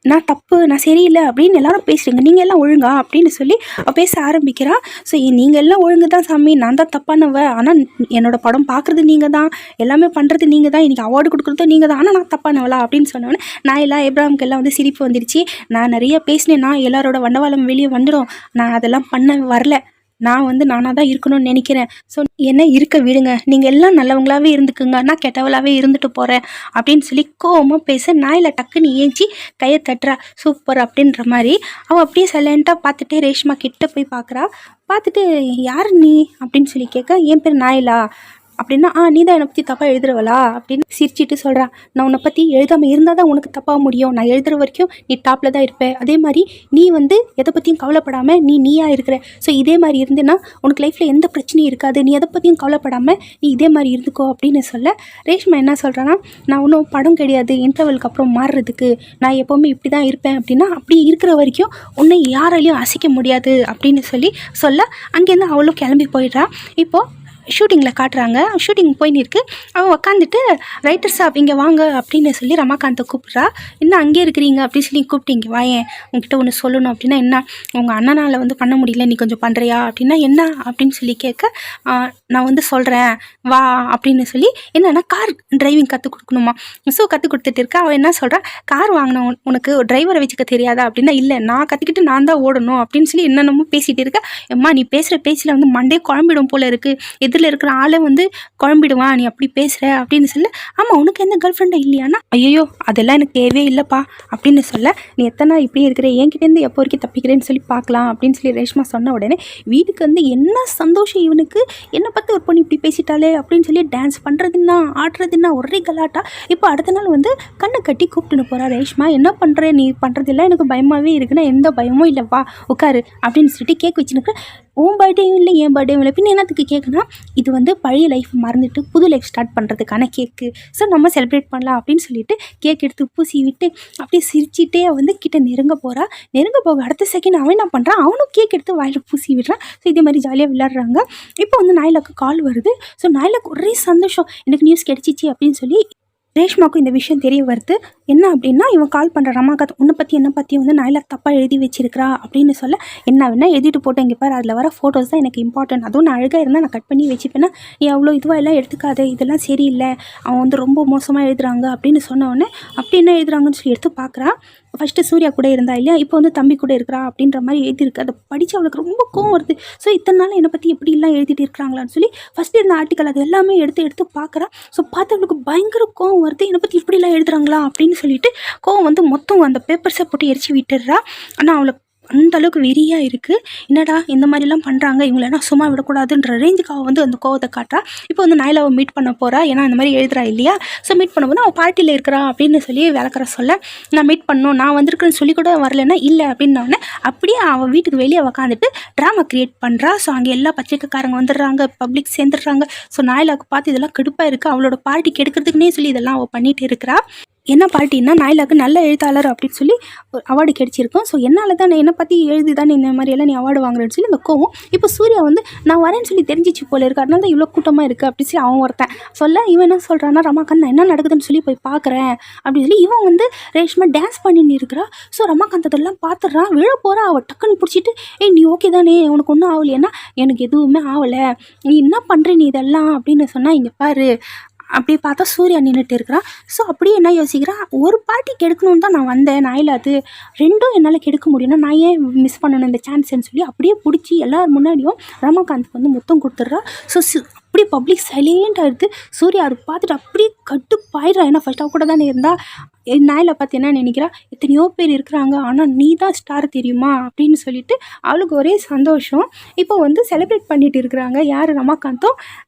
நான் தப்பு, நான் சரியில்ல அப்படின்னு எல்லாரும் பேசுறீங்க. நீங்க எல்லாம் ஒழுங்கா அப்படின்னு சொல்லி பேச ஆரம்பிக்கிறா. ஸோ நீங்க எல்லாம் ஒழுங்கு தான் சாமி. நான் தான் தப்பானவ. ஆனா என்னோட படம் பார்க்குறது நீங்க தான். எல்லாமே பண்றது நீங்க தான். இன்னைக்கு அவார்டு கொடுக்குறதும் நீங்க தான். ஆனா நான் தப்பானவளா அப்படின்னு சொன்னோன்னே நான் எல்லாம் ஏப்ரஹாமுக்கு எல்லாம் வந்து சிரிப்பு வந்துடுச்சு. நான் நிறைய பேசினேன்னா எல்லாரோட வண்டவாளம் வெளியே வந்துடும். நான் அதெல்லாம் பண்ண வரல. நான் வந்து நானாக தான் இருக்கணும்னு நினைக்கிறேன். ஸோ என்ன இருக்க விடுங்க. நீங்கள் எல்லாம் நல்லவங்களாகவே இருந்துக்குங்க. நான் கெட்டவளாகவே இருந்துட்டு போகிறேன் அப்படின்னு சொல்லி கோவமாக பேச நாயில் டக்குன்னு ஏஞ்சி கையை தட்டுறா. சூப்பர் அப்படின்ற மாதிரி அவள் அப்படியே சைலண்ட்டாக பார்த்துட்டே ரேஷ்மா கிட்ட போய் பார்க்குறா. பார்த்துட்டு யார் நீ அப்படின்னு சொல்லி கேட்க, என் பேர் நாயிலா அப்படின்னா, நீ தான் என்னை பற்றி தப்பாக எழுதுறவளா அப்படின்னு சிரிச்சிட்டு சொல்கிறா. நான் உன்னை பற்றி எழுதாமல் இருந்தால் தான் உனக்கு தப்பாக முடியும். நான் எழுதுகிற வரைக்கும் நீ டாப்பில் தான் இருப்பேன். அதே மாதிரி நீ வந்து எதை பற்றியும் கவலைப்படாமல் நீயா இருக்கிற. ஸோ இதே மாதிரி இருந்தேன்னா உனக்கு லைஃப்பில் எந்த பிரச்சனையும் இருக்காது. நீ எதை பற்றியும் கவலைப்படாமல் நீ இதே மாதிரி இருந்துக்கோ அப்படின்னு சொல்ல, ரேஷ்மா என்ன சொல்கிறான்னா, நான் ஒன்றும் படம் கிடையாது இன்டர்வலுக்கு அப்புறம் மாறுறதுக்கு. நான் எப்போவுமே இப்படி தான் இருப்பேன் அப்படின்னா, அப்படி இருக்கிற வரைக்கும் உன்னை யாராலையும் அசைக்க முடியாது அப்படின்னு சொல்ல அங்கேருந்து அவளும் கிளம்பி போயிடுறா. இப்போது ஷூட்டிங்கில் காட்டுறாங்க. ஷூட்டிங் போயின்னு இருக்கு. அவள் உக்காந்துட்டு ரைட்டர் சாப் இங்கே வாங்க அப்படின்னு சொல்லி ரமாகாந்தை கூப்பிட்றா. இன்னும் அங்கே இருக்கிறீங்க அப்படின்னு சொல்லி கூப்பிட்டு இங்கே வாயேன், உங்ககிட்ட ஒன்று சொல்லணும் அப்படின்னா, என்ன உங்கள் அண்ணனால் வந்து பண்ண முடியல, நீ கொஞ்சம் பண்ணுறியா அப்படின்னா, என்ன அப்படின்னு சொல்லி கேட்க, நான் வந்து சொல்கிறேன் வா அப்படின்னு சொல்லி, என்னன்னா கார் டிரைவிங் கற்றுக் கொடுக்கணுமா. ஸோ கற்றுக் கொடுத்துட்டு இருக்கா. அவள் என்ன சொல்கிறா, கார் வாங்கினோம் உனக்கு டிரைவரை வச்சுக்க தெரியாதா அப்படின்னா, இல்லை நான் கற்றுக்கிட்டு நான் தான் ஓடணும் அப்படின்னு சொல்லி என்னென்னமோ பேசிகிட்டு இருக்கா. அம்மா நீ பேசுகிற பேச்சில் வந்து மண்டே குழம்பிடும் போல இருக்குது. எதிரில் இருக்கிற ஆளை வந்து குழம்பிடுவான், நீ அப்படி பேசுகிற அப்படின்னு சொல்ல. ஆமாம் உனக்கு எந்த கேர்ள் ஃப்ரெண்டும் இல்லையானா, ஐயோ அதெல்லாம் எனக்கு தேவையே இல்லைப்பா அப்படின்னு சொல்ல. நீ எத்தனை இப்படி இருக்கிற, என்கிட்டேருந்து எப்போ வரைக்கும் தப்பிக்கிறேன்னு சொல்லி பார்க்கலாம் அப்படின்னு சொல்லி ரேஷ்மா சொன்ன உடனே வீட்டுக்கு வந்து என்ன சந்தோஷம் இவனுக்கு. என்னை பார்த்து ஒரு பொண்ணு இப்படி பேசிட்டாலே அப்படின்னு சொல்லி டான்ஸ் பண்ணுறதுன்னா ஆடுறதுன்னா ஒரே கலாட்டா. இப்போ அடுத்த நாள் வந்து கண்ணை கட்டி கூப்பிட்டுன்னு போகிறா ரேஷ்மா. என்ன பண்ணுற நீ பண்ணுறதெல்லாம் எனக்கு பயமாகவே இருக்குன்னா, எந்த பயமும் இல்லைப்பா உட்காரு அப்படின்னு சொல்லிட்டு கேக் வச்சுனுக்கு. உன் பர்த்டேயும் இல்லை என் பர்த்டேயும் இல்லை, பின்ன என்னத்துக்கு கேட்குனா, இது வந்து பழைய லைஃப் மறந்துட்டு புது லைஃப் ஸ்டார்ட் பண்ணுறதுக்கான கேக்கு. ஸோ நம்ம செலிப்ரேட் பண்ணலாம் அப்படின்னு சொல்லிட்டு கேக் எடுத்து பூசி விட்டு அப்படியே சிரிச்சிட்டே வந்து கிட்ட நெருங்க போகிறா. நெருங்க போக அடுத்த செகண்ட் அவன் என்ன பண்ணுறான், அவனும் கேக் எடுத்து வாயில் பூசி விடுறான். ஸோ இதே மாதிரி ஜாலியாக விளையாடுறாங்க. இப்போ வந்து நாயிலாக்கு கால் வருது. ஸோ நாயிலாக்கு ஒரே சந்தோஷம், எனக்கு நியூஸ் கிடச்சிச்சு அப்படின்னு சொல்லி ரேஷ்மாவுக்கும் இந்த விஷயம் தெரிய வருது. என்ன அப்படின்னா, இவன் கால் பண்ணுற ரமாகாந்த் உன்னை பற்றி என்னை பற்றி வந்து நாயிலா தப்பாக எழுதி வச்சிருக்கிறா அப்படின்னு சொல்ல, என்ன வேணா எழுதிட்டு போட்டேன், இங்கே பாரு அதில் வர ஃபோட்டோஸ் தான் எனக்கு இம்பார்ட்டன்ட். அதுவும் நான் அழகாக இருந்தால் நான் கட் பண்ணி வச்சுப்பேன்னா, நீ அவ்வளோ இதுவாக எல்லாம் எடுத்துக்காத, இதெல்லாம் சரியில்லை, அவன் வந்து ரொம்ப மோசமாக எழுதுறாங்க அப்படின்னு சொன்ன உடனே, அப்படி என்ன எழுதுறாங்கன்னு சொல்லி எடுத்து பார்க்குறா. ஃபஸ்ட்டு சூர்யா கூட இருந்தா இல்லையா, இப்போ வந்து தம்பி கூட இருக்கிறா அப்படின்ற மாதிரி எழுதியிருக்கு. அதை படித்து அவளுக்கு ரொம்ப கோவம் வருது. ஸோ இத்தனை நாள் என்னை பற்றி எப்படிலாம் எழுதிட்டு இருக்கிறாங்களான்னு சொல்லி ஃபஸ்ட்டு இருந்த ஆர்டிக்கல் அது எல்லாமே எடுத்து பார்க்குறா. ஸோ பார்த்து அவளுக்கு பயங்கர கோவம் வருது. என்னை பற்றி இப்படிலாம் எழுதுறாங்களா அப்படின்னு சொல்லிட்டு கோவம் வந்து மொத்தம் அந்த பேப்பர்ஸை போட்டு எரிச்சு விட்டுடுறா. ஆனால் அவளை அந்த அளவுக்கு வெறியாக இருக்குது. என்னடா இந்த மாதிரிலாம் பண்ணுறாங்க, இவங்களெல்லாம் சும்மா விடக்கூடாதுன்ற ரேஞ்சுக்கு அவள் வந்து அந்த கோவத்தை காட்டுறா. இப்போ வந்து நாயிலாவை மீட் பண்ண போகிறா. ஏன்னா அந்த மாதிரி எழுதுறா இல்லையா. ஸோ மீட் பண்ணும்போது அவள் பார்ட்டியில் இருக்கிறா அப்படின்னு சொல்லி விளக்குற சொல்ல, நான் மீட் பண்ணணும், நான் வந்திருக்கேன்னு சொல்லி கூட வரலன்னா இல்லை அப்படின்னோடனே அப்படியே அவள் வீட்டுக்கு வெளியே உக்காந்துட்டு ட்ராமா க்ரியேட் பண்ணுறா. ஸோ அங்கே எல்லா பத்திரிக்கைக்காரங்க வந்துடுறாங்க, பப்ளிக் சேர்ந்துடுறாங்க. ஸோ நாயிலாவுக்கு பார்த்து இதெல்லாம் கடுப்பாக இருக்குது. அவளோட பார்ட்டி கெடுக்கிறதுக்குனே சொல்லி இதெல்லாம் அவள் பண்ணிகிட்டு இருக்கிறா. என்ன பார்ட்டின்னா, நாயிலாக்கு நல்ல எழுத்தாளர் அப்படின்னு சொல்லி ஒரு அவார்டு கிடைச்சிருக்கும். ஸோ என்னால் தான் என்னை பற்றி எழுதி தானே இந்த மாதிரியெல்லாம் நீ அவார்டு வாங்குறேன்னு சொல்லி அந்த கோவம். இப்போ சூர்யா வந்து நான் வரேன்னு சொல்லி தெரிஞ்சிச்சு போல இருக்குது, அதனால தான் இவ்வளோ கூட்டமாக இருக்குது அப்படின்னு சொல்லி அவன் ஒருத்தன் சொல்ல, இவன் என்ன சொல்கிறான்னா, ரமாகாந்த் நான் என்ன நடக்குதுன்னு சொல்லி போய் பார்க்குறேன் அப்படின்னு சொல்லி இவன் வந்து ரேஷ்மா டான்ஸ் பண்ணின்னு இருக்கிறா. ஸோ ரமாகாந்த் அதெல்லாம் பார்த்துட்றான். விழ போகிறா. அவள் டக்குன்னு பிடிச்சிட்டு, நீ ஓகே தானே, உனக்கு ஒன்றும் ஆகலைன்னா, எனக்கு எதுவுமே ஆகலை, நீ என்ன பண்ணுற நீ இதெல்லாம் அப்படின்னு சொன்னால், இங்கே பாரு அப்படி பார்த்தா சூர்யா நின்றுட்டு இருக்கிறான். ஸோ அப்படியே என்ன யோசிக்கிறான், ஒரு பார்ட்டி கெடுக்கணும்னு தான் நான் வந்தேன், நான் இல்லை அது ரெண்டும் என்னால் கெடுக்க முடியும்னா நான் ஏன் மிஸ் பண்ணணும் இந்த சான்ஸ்ன்னு சொல்லி அப்படியே பிடிச்சி எல்லார் முன்னாடியும் ரமாகாந்த்க்கு வந்து முத்தம் கொடுத்துட்றா. ஸோ அப்படி பப்ளிக் சைலண்ட் ஆகிடுது. சூர்யா அதை பார்த்துட்டு அப்படியே கட்டுப்பாயிடுறா. ஏன்னா ஃபர்ஸ்ட் அவ கூட தானே இருந்தா. நாயில பார்த்து என்ன நினைக்கிறா, எத்தனையோ பேர் இருக்கிறாங்க, ஆனால் நீ தான் ஸ்டார் தெரியுமா அப்படின்னு சொல்லிட்டு அவளுக்கு ஒரே சந்தோஷம். இப்போ வந்து செலிப்ரேட் பண்ணிட்டு இருக்கிறாங்க யார், ரமாகாந்தும்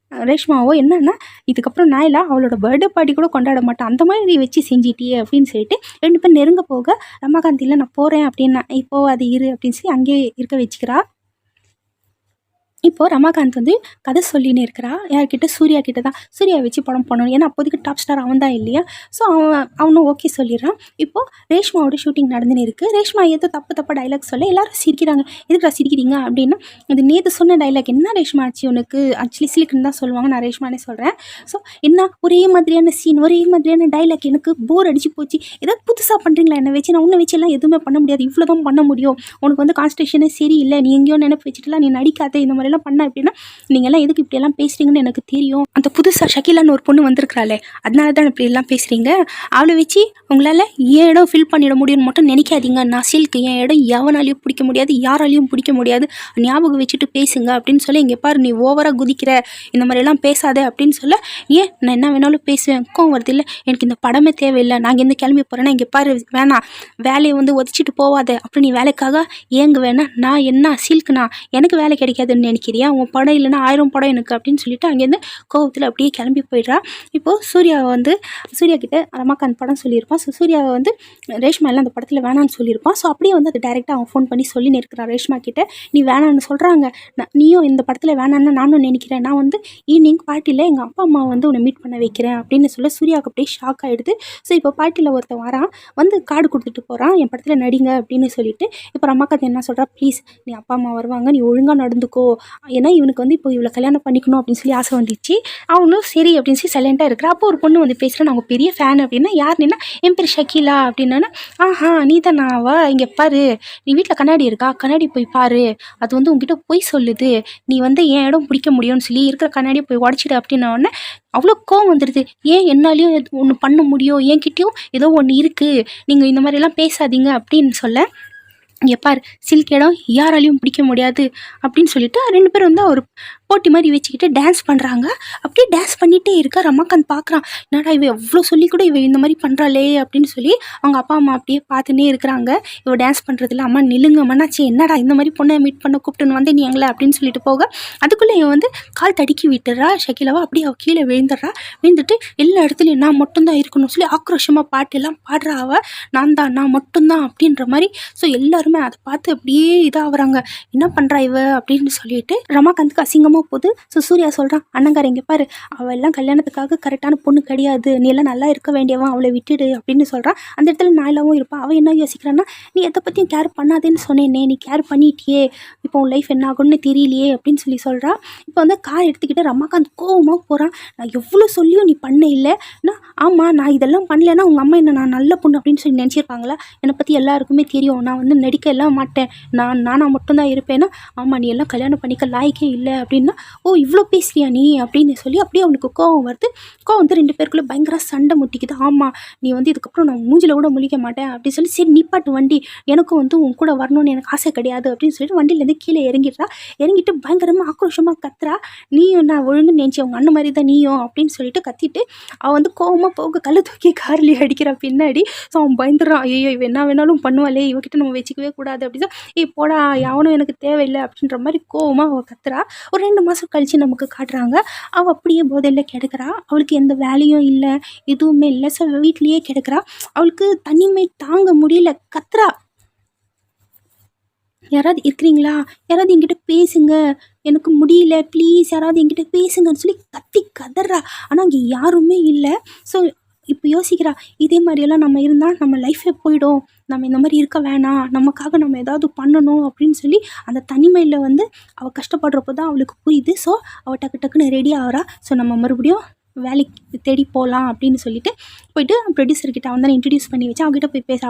ரேஷ்மாவோ. என்னன்னா, இதுக்கப்புறம் நாயிலா அவளோட பர்த்டே பார்ட்டி கூட கொண்டாட மாட்டான், அந்த மாதிரி நீ வச்சு செஞ்சிட்டியே அப்படின்னு சொல்லிட்டு ரெண்டு பேரும் நெருங்க போக, ரமாகாந்த் இல்லை நான் போகிறேன் அப்படின்னா, இப்போ அது இரு அப்படின்னு சொல்லி அங்கேயே இருக்க வச்சுக்கிறா. இப்போ இப்போ ரமாகாந்த் வந்து கதை சொல்லின்னு இருக்கிறா. யார்கிட்ட? சூர்யா கிட்ட தான். சூர்யா வச்சு படம் பண்ணணும். ஏன்னா அப்போதைக்கு டாப் ஸ்டார் அவன் தான் இல்லையா? ஸோ அவனும் ஓகே சொல்லிடுறான். இப்போது ரேஷ்மாவோட ஷூட்டிங் நடந்துன்னு இருக்குது. ரேஷ்மா ஏதோ தப்பு டைலாக் சொல்ல எல்லாரும் சிரிக்கிறாங்க. எதுக்குடா சிரிக்கிறீங்க அப்படின்னா, அது நேற்று சொன்ன டைலாக் என்ன ரேஷ்மா ஆச்சு உனக்கு? ஆக்சுவலி சிலிக்குன்னு தான் சொல்லுவாங்க, நான் ரேஷ்மானே சொல்கிறேன். ஸோ என்ன ஒரே மாதிரியான சீன், ஒரே மாதிரியான டைலாக், எனக்கு போர் அடிச்சு போச்சு. ஏதாவது புதுசாக பண்ணுறீங்களா என்னை வச்சு? நான் உன்னை வச்செல்லாம் எதுவுமே பண்ண முடியாது, இவ்வளோ தான் பண்ண முடியும். உனக்கு வந்து கான்சன்ட்ரேஷனே சரியில்லை, நீ எங்கேயோ நினைப்பு வச்சுட்டுலாம் நீ நடிக்காத, இந்த மாதிரிலாம் பண்ண அப்படின்னா நீங்கள்லாம் எதுக்கு இப்படியெல்லாம் பேசுகிறீங்கன்னு எனக்கு தெரியும். அந்த புதுசாக ஷகிலான்னு ஒரு பொண்ணு வந்திருக்கிறாளே, அதனால தான் இப்படியெல்லாம் பேசுகிறீங்க. அவளை வச்சு உங்களால் என் இடம் ஃபில் பண்ணிட முடியும்னு மட்டும் நினைக்காதீங்க. நான் சில்க்கு, என் இடம் எவனாலையும் பிடிக்க முடியாது, யாராலையும் பிடிக்க முடியாது, ஞாபகம் வச்சுட்டு பேசுங்க அப்படின்னு சொல்லி, இங்கே பாரு நீ ஓவராக குதிக்கிற, இந்த மாதிரிலாம் பேசாத அப்படின்னு சொல்ல, ஏன் நான் என்ன வேணாலும் பேசுவேன், கோவம் வருது இல்லை, எனக்கு இந்த படமே தேவையில்லை, நான் இங்கேருந்து கிளம்பி போகிறேன்னா இங்கே பாரு வேணாம், வேலையை வந்து ஒதிச்சிட்டு போவாத, அப்படி நீ வேலைக்காக ஏங்க வேணா, நான் என்ன சில்க்குனா எனக்கு வேலை கிடைக்காதுன்னு நினைக்கிறியா? உன் படம் இல்லைன்னா 1000 படம் எனக்கு அப்படின்னு சொல்லிட்டு அங்கேருந்து கோவத்தில் அப்படியே கிளம்பி போயிடுறா. இப்போது சூர்யா கிட்ட ரமாகாந்த் படம் சொல்லியிருப்பான். ஸோ சூர்யாவை வந்து ரேஷ்மா எல்லாம் அந்த படத்தில் வேணான்னு சொல்லியிருப்பான். ஸோ அப்படியே வந்து அது டேரெக்டாக அவன் ஃபோன் பண்ணி சொல்லின்னு இருக்கிறான் ரேஷ்மா கிட்ட, நீ வேணான்னு சொல்கிறாங்க, நீயும் இந்த படத்தில் வேணான்னு நானும் நினைக்கிறேன், நான் வந்து ஈவினிங் பார்ட்டியில் எங்கள் அப்பா அம்மா வந்து உன்னை மீட் பண்ண வைக்கிறேன் அப்படின்னு சொல்ல சூர்யாவுக்கு அப்படியே ஷாக் ஆகிடுது. ஸோ இப்போ பார்ட்டியில் ஒருத்தன் வரான், வந்து கார்டு கொடுத்துட்டு போகிறான், என் படத்தில் நடிங்க அப்படின்னு சொல்லிட்டு. இப்போ ரமாகாந்த் என்ன சொல்கிறா, ப்ளீஸ் நீ அப்பா அம்மா வருவாங்க, நீ ஒழுங்காக நடந்துக்கோ, ஏன்னா இவனுக்கு வந்து இப்போ இவ்வளோ கல்யாணம் பண்ணிக்கணும் அப்படின்னு சொல்லி ஆசை வந்துச்சு. அவனும் சரி அப்படின்னு சொல்லி சைலண்ட்டாக இருக்கிறா. அப்போ ஒரு பொண்ணு வந்து பேசுகிறேன், நான் பெரிய ஃபேன் அப்படின்னா, யாருன்னா என் பேர் ஷகிலா அப்படின்னா, ஆஹா நீ தானா அவ, இங்கே பாரு நீ வீட்டில் கண்ணாடி இருக்கா, கண்ணாடி போய் பாரு, அது வந்து உங்ககிட்ட போய் சொல்லுது, நீ வந்து என் இடம் பிடிக்க முடியும்னு சொல்லி இருக்கிற கண்ணாடியை போய் உடச்சிடு அப்படின்ன உடனே அவ்வளோ கோவம் வந்துடுது. ஏன் என்னாலையும் ஒன்று பண்ண முடியும், என்கிட்டயும் ஏதோ ஒன்று இருக்குது, நீங்கள் இந்த மாதிரிலாம் பேசாதீங்க அப்படின்னு சொல்ல, இங்கே பார் சில்க் இடம் யாராலையும் பிடிக்க முடியாது அப்படின்னு சொல்லிட்டு 2 பேரும் வந்து ஒரு போட்டி மாதிரி வச்சுக்கிட்டு டான்ஸ் பண்ணுறாங்க. அப்படியே டான்ஸ் பண்ணிகிட்டே இருக்கா. ரமாகாந்த் பார்க்குறான், என்னடா இவ எவ்வளோ சொல்லி கூட இவ இந்த மாதிரி பண்ணுறாளே அப்படின்னு சொல்லி அவங்க அப்பா அம்மா அப்படியே பார்த்துன்னே இருக்கிறாங்க. இவ டான்ஸ் பண்ணுறதுல, அம்மா நில்லுங்க மன்னாச்சு, என்னடா இந்த மாதிரி பொண்ணை மீட் பண்ண கூப்பிட்டுன்னு வந்து நீங்களே அப்படின்னு சொல்லிட்டு போக, அதுக்குள்ளே இவன் வந்து கால் தடுக்கி விட்டுறா ஷகிலாவா. அப்படியே அவள் கீழே விழுந்துடுறா. விழுந்துட்டு எல்லா இடத்துலையும் நான் மட்டும்தான் இருக்கணும்னு சொல்லி ஆக்ரோஷமாக பாட்டெல்லாம் பாடுறா. அவள் நான் மட்டும்தான் அப்படின்ற மாதிரி. ஸோ எல்லாருமே அதை பார்த்து அப்படியே இதாகிறாங்க, என்ன பண்ணுறா இவ அப்படின்னு சொல்லிட்டு. ரமாகாந்துக்கு அசிங்கமாக போகுது. ஸோ சூர்யா சொல்கிறான், அண்ணங்கார இங்கே பாரு, அவள் எல்லாம் கல்யாணத்துக்காக கரெக்டான பொண்ணு கிடையாது, நீ எல்லாம் நல்லா இருக்க வேண்டியவன், அவளை விட்டுடு அப்படின்னு சொல்கிறான். அந்த இடத்துல நாயிலாவும் இருப்பான். அவள் என்ன யோசிக்கிறான்னா, நீ எதை பற்றியும் கேர் பண்ணாதேன்னு சொன்னேனே, நீ கேர் பண்ணிட்டியே, இப்போ உன் லைஃப் என்ன ஆகும்னு தெரியலையே அப்படின்னு சொல்லி சொல்கிறா. இப்போ வந்து கார் எடுத்துக்கிட்டு ரமாகாந்த் கோவமாக போகிறான். நான் எவ்வளோ சொல்லியும் நீ பண்ண இல்லைன்னா, ஆமாம் நான் இதெல்லாம் பண்ணலைன்னா உங்கள் அம்மா என்ன நான் நல்ல பொண்ணு அப்படின்னு சொல்லி நினச்சிருப்பாங்களா? என்னை பற்றி எல்லாருக்குமே தெரியும், நான் வந்து நடிக்க எல்லாம் மாட்டேன், நானாக மட்டும்தான் இருப்பேன்னா, ஆமாம் நீ எல்லாம் கல்யாணம் பண்ணிக்க லாய்க்கே இல்லை அப்படின்னா, ஓ இவ்வளோ பேசுறியா நீ அப்படின்னு சொல்லி அப்படியே அவனுக்கு கோவம் வருது. கோவம் வந்து 2 பேருக்குள்ளே பயங்கர சண்டை முட்டிக்குது. ஆமாம் நீ வந்து இதுக்கப்புறம் நான் மூஞ்சில் கூட முழிக்க மாட்டேன் அப்படின்னு சொல்லி, சரி நிப்பாட்டு வண்டி, எனக்கும் வந்து உன் கூட வரணும்னு எனக்கு ஆசை கிடையாது அப்படின்னு சொல்லிட்டு வண்டியிலேருந்து கீழே இறங்கிட்டு பயங்கரமாக ஆக்ரோஷமாக கத்துறா. நீயும் நான் ஒழுங்கு நினச்சி அவங்க அண்ணன் மாதிரி தான் நீயும் அப்படின்னு சொல்லிட்டு கத்திட்டு அவன் வந்து கோவமாக போக கல்லை தூக்கி கார்லேயே அடிக்கிறா பின்னாடி. ஸோ அவன் பயந்துடுறான், ஐயோ இவ என்ன வேணாலும் பண்ணுவாளே, இவகிட்ட நம்ம வச்சுக்கவே கூடாது அப்படின்னு சொல்லி, போடா யாவனும் எனக்கு தேவையில்லை அப்படின்ற மாதிரி கோவமாக அவள் கத்துறா. ஒரு 2 மாதம் கழித்து நமக்கு காட்டுறாங்க, அவள் அப்படியே போதையில் கிடக்கிறா. அவளுக்கு எந்த வேலையும் இல்லை, எதுவுமே இல்லை. ஸோ வீட்லேயே கிடக்கிறா. அவளுக்கு தனிமை தாங்க முடியல, கத்துறா. யாராவது இருக்கிறீங்களா, யாராவது என்கிட்ட பேசுங்க, எனக்கு முடியல ப்ளீஸ், யாராவது என்கிட்ட பேசுங்கன்னு சொல்லி கத்தி கதறா. ஆனால் அங்கே யாருமே இல்லை. ஸோ இப்போ யோசிக்கிறா, இதே மாதிரியெல்லாம் நம்ம இருந்தால் நம்ம லைஃபே போயிடும், நம்ம இந்த மாதிரி இருக்க வேணாம், நமக்காக நம்ம ஏதாவது பண்ணணும் அப்படின்னு சொல்லி அந்த தனிமையில் வந்து அவள் கஷ்டப்படுறப்போ தான் அவளுக்கு புரியுது. ஸோ அவள் டக்குன்னு ரெடி ஆகிறா. ஸோ நம்ம மறுபடியும் வேலைக்கு தேடி போகலாம் அப்படின்னு சொல்லிட்டு போயிட்டு ப்ரொடியூசர்கிட்ட அவன் தான் இன்ட்ரடியூஸ் பண்ணி வச்சு அவங்ககிட்ட போய் பேச.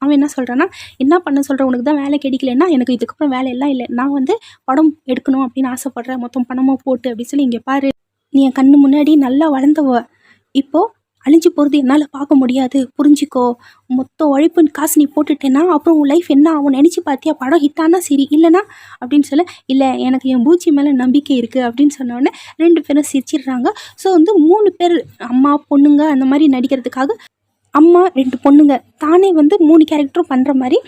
அவன் என்ன சொல்கிறான்னா, என்ன பண்ண சொல்கிற, உனக்கு தான் வேலை கிடைக்கலன்னா எனக்கு இதுக்கப்புறம் வேலையெல்லாம் இல்லை, நான் வந்து படம் எடுக்கணும் அப்படின்னு ஆசைப்பட்றேன், மொத்தம் பணமாக போட்டு அப்படின்னு சொல்லி, இங்கே பாரு நீ என் கண்ணு முன்னாடி நல்லா வளர்ந்தவ, இப்போது அழிஞ்சு போகிறது என்னால் பார்க்க முடியாது, புரிஞ்சிக்கோ, மொத்த உழைப்புன்னு காசு நீ போட்டுட்டேன்னா அப்புறம் உன் லைஃப் என்ன ஆகும் நினச்சி பார்த்தியா, படம் ஹிட்டானா சரி, இல்லைனா அப்படின்னு சொல்ல, இல்லை எனக்கு என் பூச்சி மேலே நம்பிக்கை இருக்குது அப்படின்னு சொன்னோடனே 2 பேரும் சிரிச்சிடுறாங்க. ஸோ வந்து 3 பேர் அம்மா பொண்ணுங்க அந்த மாதிரி நடிக்கிறதுக்காக, அம்மா 2 பொண்ணுங்க தானே வந்து 3 கேரக்டரும் பண்ணுற மாதிரி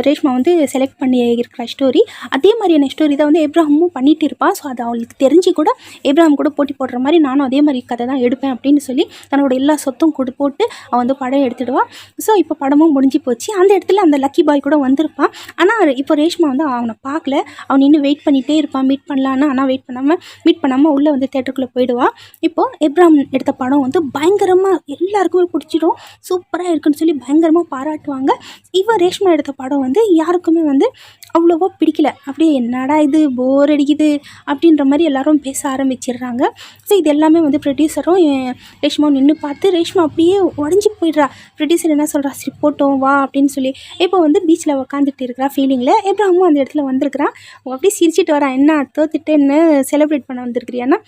ரேஷ்மா வந்து செலக்ட் பண்ணி இருக்கிற ஸ்டோரி. அதே மாதிரியான ஸ்டோரி தான் வந்து ஏப்ரஹாமும் பண்ணிகிட்டு இருப்பான். ஸோ அது அவளுக்கு தெரிஞ்சு கூட ஏப்ரஹாம் கூட போட்டி போடுற மாதிரி நானும் அதே மாதிரி கதை தான் எடுப்பேன் அப்படின்னு சொல்லி தன்னோட எல்லா சொத்தும் போட்டு அவன் வந்து படம் எடுத்துடுவான். ஸோ இப்போ படமும் முடிஞ்சு போச்சு. அந்த இடத்துல அந்த லக்கி பாய் கூட வந்திருப்பான். ஆனால் இப்போ ரேஷ்மா வந்து அவனை பார்க்கல. அவன் இன்னும் வெயிட் பண்ணிகிட்டே இருப்பான், மீட் பண்ணலான்னு. ஆனால் மீட் பண்ணாமல் உள்ளே வந்து தேட்டருக்குள்ளே போயிடுவான். இப்போது ஏப்ரஹாம் எடுத்த படம் வந்து பயங்கரமாக எல்லாருக்குமே பிடிச்சிடும், சூப்பராக இருக்குன்னு சொல்லி பயங்கரமாக பாராட்டுவாங்க. இவன் ரேஷ்மா எடுத்த படம் வந்து யாருக்குமே வந்து அவ்வளோவா பிடிக்கல. அப்படியே என்னடா இது போர் அடிக்குது அப்படின்ற மாதிரி எல்லாரும் பேச ஆரம்பிச்சிடுறாங்க. ஸோ இது எல்லாமே வந்து ப்ரொடியூசரும் ரேஷ்மாவும் நின்று பார்த்து ரேஷ்மா அப்படியே உடஞ்சி போயிடுறா. ப்ரொடியூசர் என்ன சொல்கிறா, சரி போட்டோம் வா அப்படின்னு சொல்லி இப்போ வந்து பீச்சில் உக்காந்துட்டு இருக்கிறா ஃபீலிங்கில். ஏப்ரஹாமும் அந்த இடத்துல வந்திருக்கிறான். அப்படியே சிரிச்சிட்டு வரான். என்ன தோத்துட்டேன்னு செலிப்ரேட் பண்ண வந்திருக்கிறியான்னா,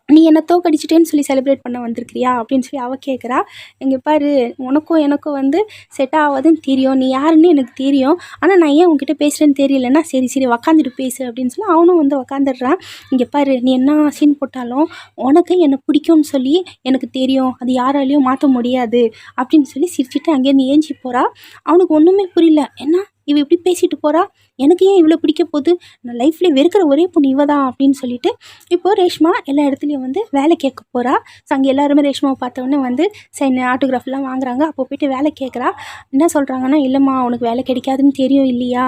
நீ என்ன தோக்கடிச்சிட்டேன்னு சொல்லி செலிப்ரேட் பண்ண வந்திருக்கிறியா அப்படின்னு சொல்லி அவள் கேட்குறா. இங்கே பாரு, உனக்கும் எனக்கும் வந்து செட் ஆகாதுன்னு தெரியும், நீ யாருன்னு எனக்கு தெரியும், ஆனால் நான் ஏன் உங்ககிட்ட பேசுகிறேன்னு தெரியலன்னா சரி உக்காந்துட்டு பேசு அப்படின்னு சொல்லி அவனும் வந்து உக்காந்துடுறான். இங்கே பாரு, நீ என்ன சீன் போட்டாலும் உனக்கு என்னை பிடிக்கும்னு சொல்லி எனக்கு தெரியும், அது யாராலையும் மாற்ற முடியாது அப்படின்னு சொல்லி சிரிச்சிட்டு அங்கேருந்து ஏஞ்சி போகிறா. அவனுக்கு ஒன்றுமே புரியல. என்ன இவ இப்படி பேசிட்டு போகிறா, எனக்கு ஏன் இவ்வளோ பிடிக்க போகுது, நான் லைஃப்லேயே வெறுக்கிற ஒரே பொண்ணு இவ தான் அப்படின்னு சொல்லிட்டு இப்போது ரேஷ்மா எல்லா இடத்துலையும் வந்து வேலை கேட்க போகிறா. ஸோ அங்கே எல்லாருமே ரேஷ்மாவை பார்த்தோன்னே வந்து சைன் ஆட்டோகிராஃப்லாம் வாங்குறாங்க. அப்போ போய்ட்டு வேலை கேட்குறா. என்ன சொல்கிறாங்கன்னா, இல்லைம்மா உனக்கு வேலை கிடைக்காதுன்னு தெரியும் இல்லையா,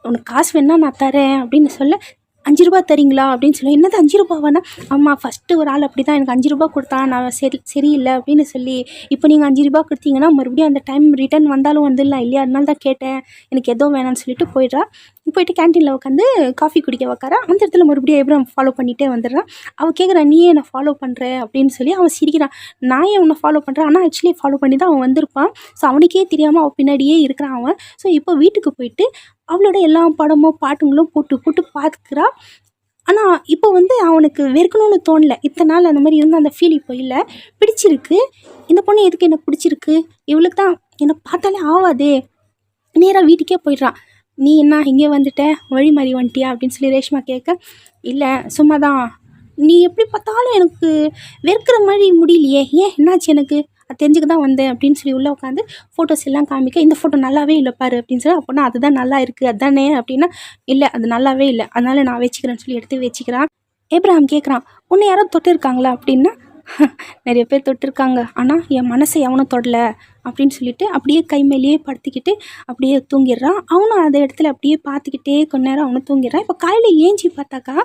உனக்கு காசு வேணா நான் தரேன் அப்படின்னு சொல்ல, 5 ரூபா தரீங்களா அப்படின்னு சொல்லி, என்னது 5 ரூபாவானா, ஆமாம் ஃபஸ்ட்டு ஒரு ஆள் அப்படி தான் எனக்கு 5 ரூபா கொடுத்தான், நான் சரியில்லை அப்படின்னு சொல்லி, இப்போ நீங்கள் 5 ரூபா கொடுத்தீங்கன்னா மறுபடியும் அந்த டைம் ரிட்டர்ன் வந்தாலும் வந்துடலாம் இல்லையா, அதனால தான் கேட்டேன், எனக்கு எதுவும் வேணான்னு சொல்லிட்டு போயிடுறா. போயிட்டு கேன்டீனில் உட்காந்து காஃபி குடிக்க வைக்கிறா. அந்த இடத்துல மறுபடியும் ஏப்ரஹாம் ஃபாலோ பண்ணிகிட்டே வந்துடுறான். அவள் கேட்குறான், நீ என்னை ஃபாலோ பண்ணுற அப்படின்னு சொல்லி. அவன் சிரிக்கிறான், நான் ஏன் உன்னை ஃபாலோ பண்ணுறேன், ஆனால் ஆக்சுவலி ஃபாலோ பண்ணி தான் அவன் வந்திருப்பான். ஸோ அவனுக்கே தெரியாமல் அவள் பின்னாடியே இருக்கிறான் அவன். ஸோ இப்போ வீட்டுக்கு போயிட்டு அவளோட எல்லா படமும் பாட்டுங்களும் போட்டு பார்த்துக்கிறா. ஆனால் இப்போ வந்து அவனுக்கு வெறுக்கணும்னு தோணலை. இத்தனை நாள் அந்த மாதிரி இருந்தால் அந்த ஃபீல் இப்போ இல்லை, பிடிச்சிருக்கு. இந்த பொண்ணு எதுக்கு எனக்கு பிடிச்சிருக்கு, இவளுக்கு தான் என்னை பார்த்தாலே ஆவாதே. நேராக வீட்டுக்கே போயிடுறான். நீ என்ன இங்கே வந்துட்ட, வழி மாதிரி வந்துட்டியா அப்படின்னு சொல்லி ரேஷ்மா கேட்க, இல்லை சும்மா தான், நீ எப்படி பார்த்தாலும் எனக்கு வெறுக்கிற மாதிரி முடியலையே, ஏன் என்னாச்சு, எனக்கு அது தெரிஞ்சுக்க தான் வந்தேன் அப்படின்னு சொல்லி உள்ளே உட்காந்து ஃபோட்டோஸ் எல்லாம் காமிக்க, இந்த ஃபோட்டோ நல்லாவே இல்லை பாரு அப்படின்னு சொல்லி. அப்போனா அதுதான் நல்லா இருக்குது அதுதானே அப்படின்னா, இல்லை அது நல்லாவே இல்லை, அதனால நான் வச்சுக்கிறேன்னு சொல்லி எடுத்து வச்சுக்கிறான். ஏப்ரஹாம் கேட்குறான், உன்னை யாரோ தொட்டிருக்காங்களா அப்படின்னா, நிறைய பேர் தொட்டிருக்காங்க, ஆனால் என் மனசை எவனும் தொடலை அப்படின்னு சொல்லிட்டு அப்படியே கை மேலேயே படுத்திக்கிட்டு அப்படியே தூங்கிடுறான். அவனும் அந்த இடத்துல அப்படியே பார்த்துக்கிட்டே கொஞ்ச நேரம் அவனும் தூங்கிடுறான். இப்போ காலையில் ஏஞ்சி பார்த்தாக்கா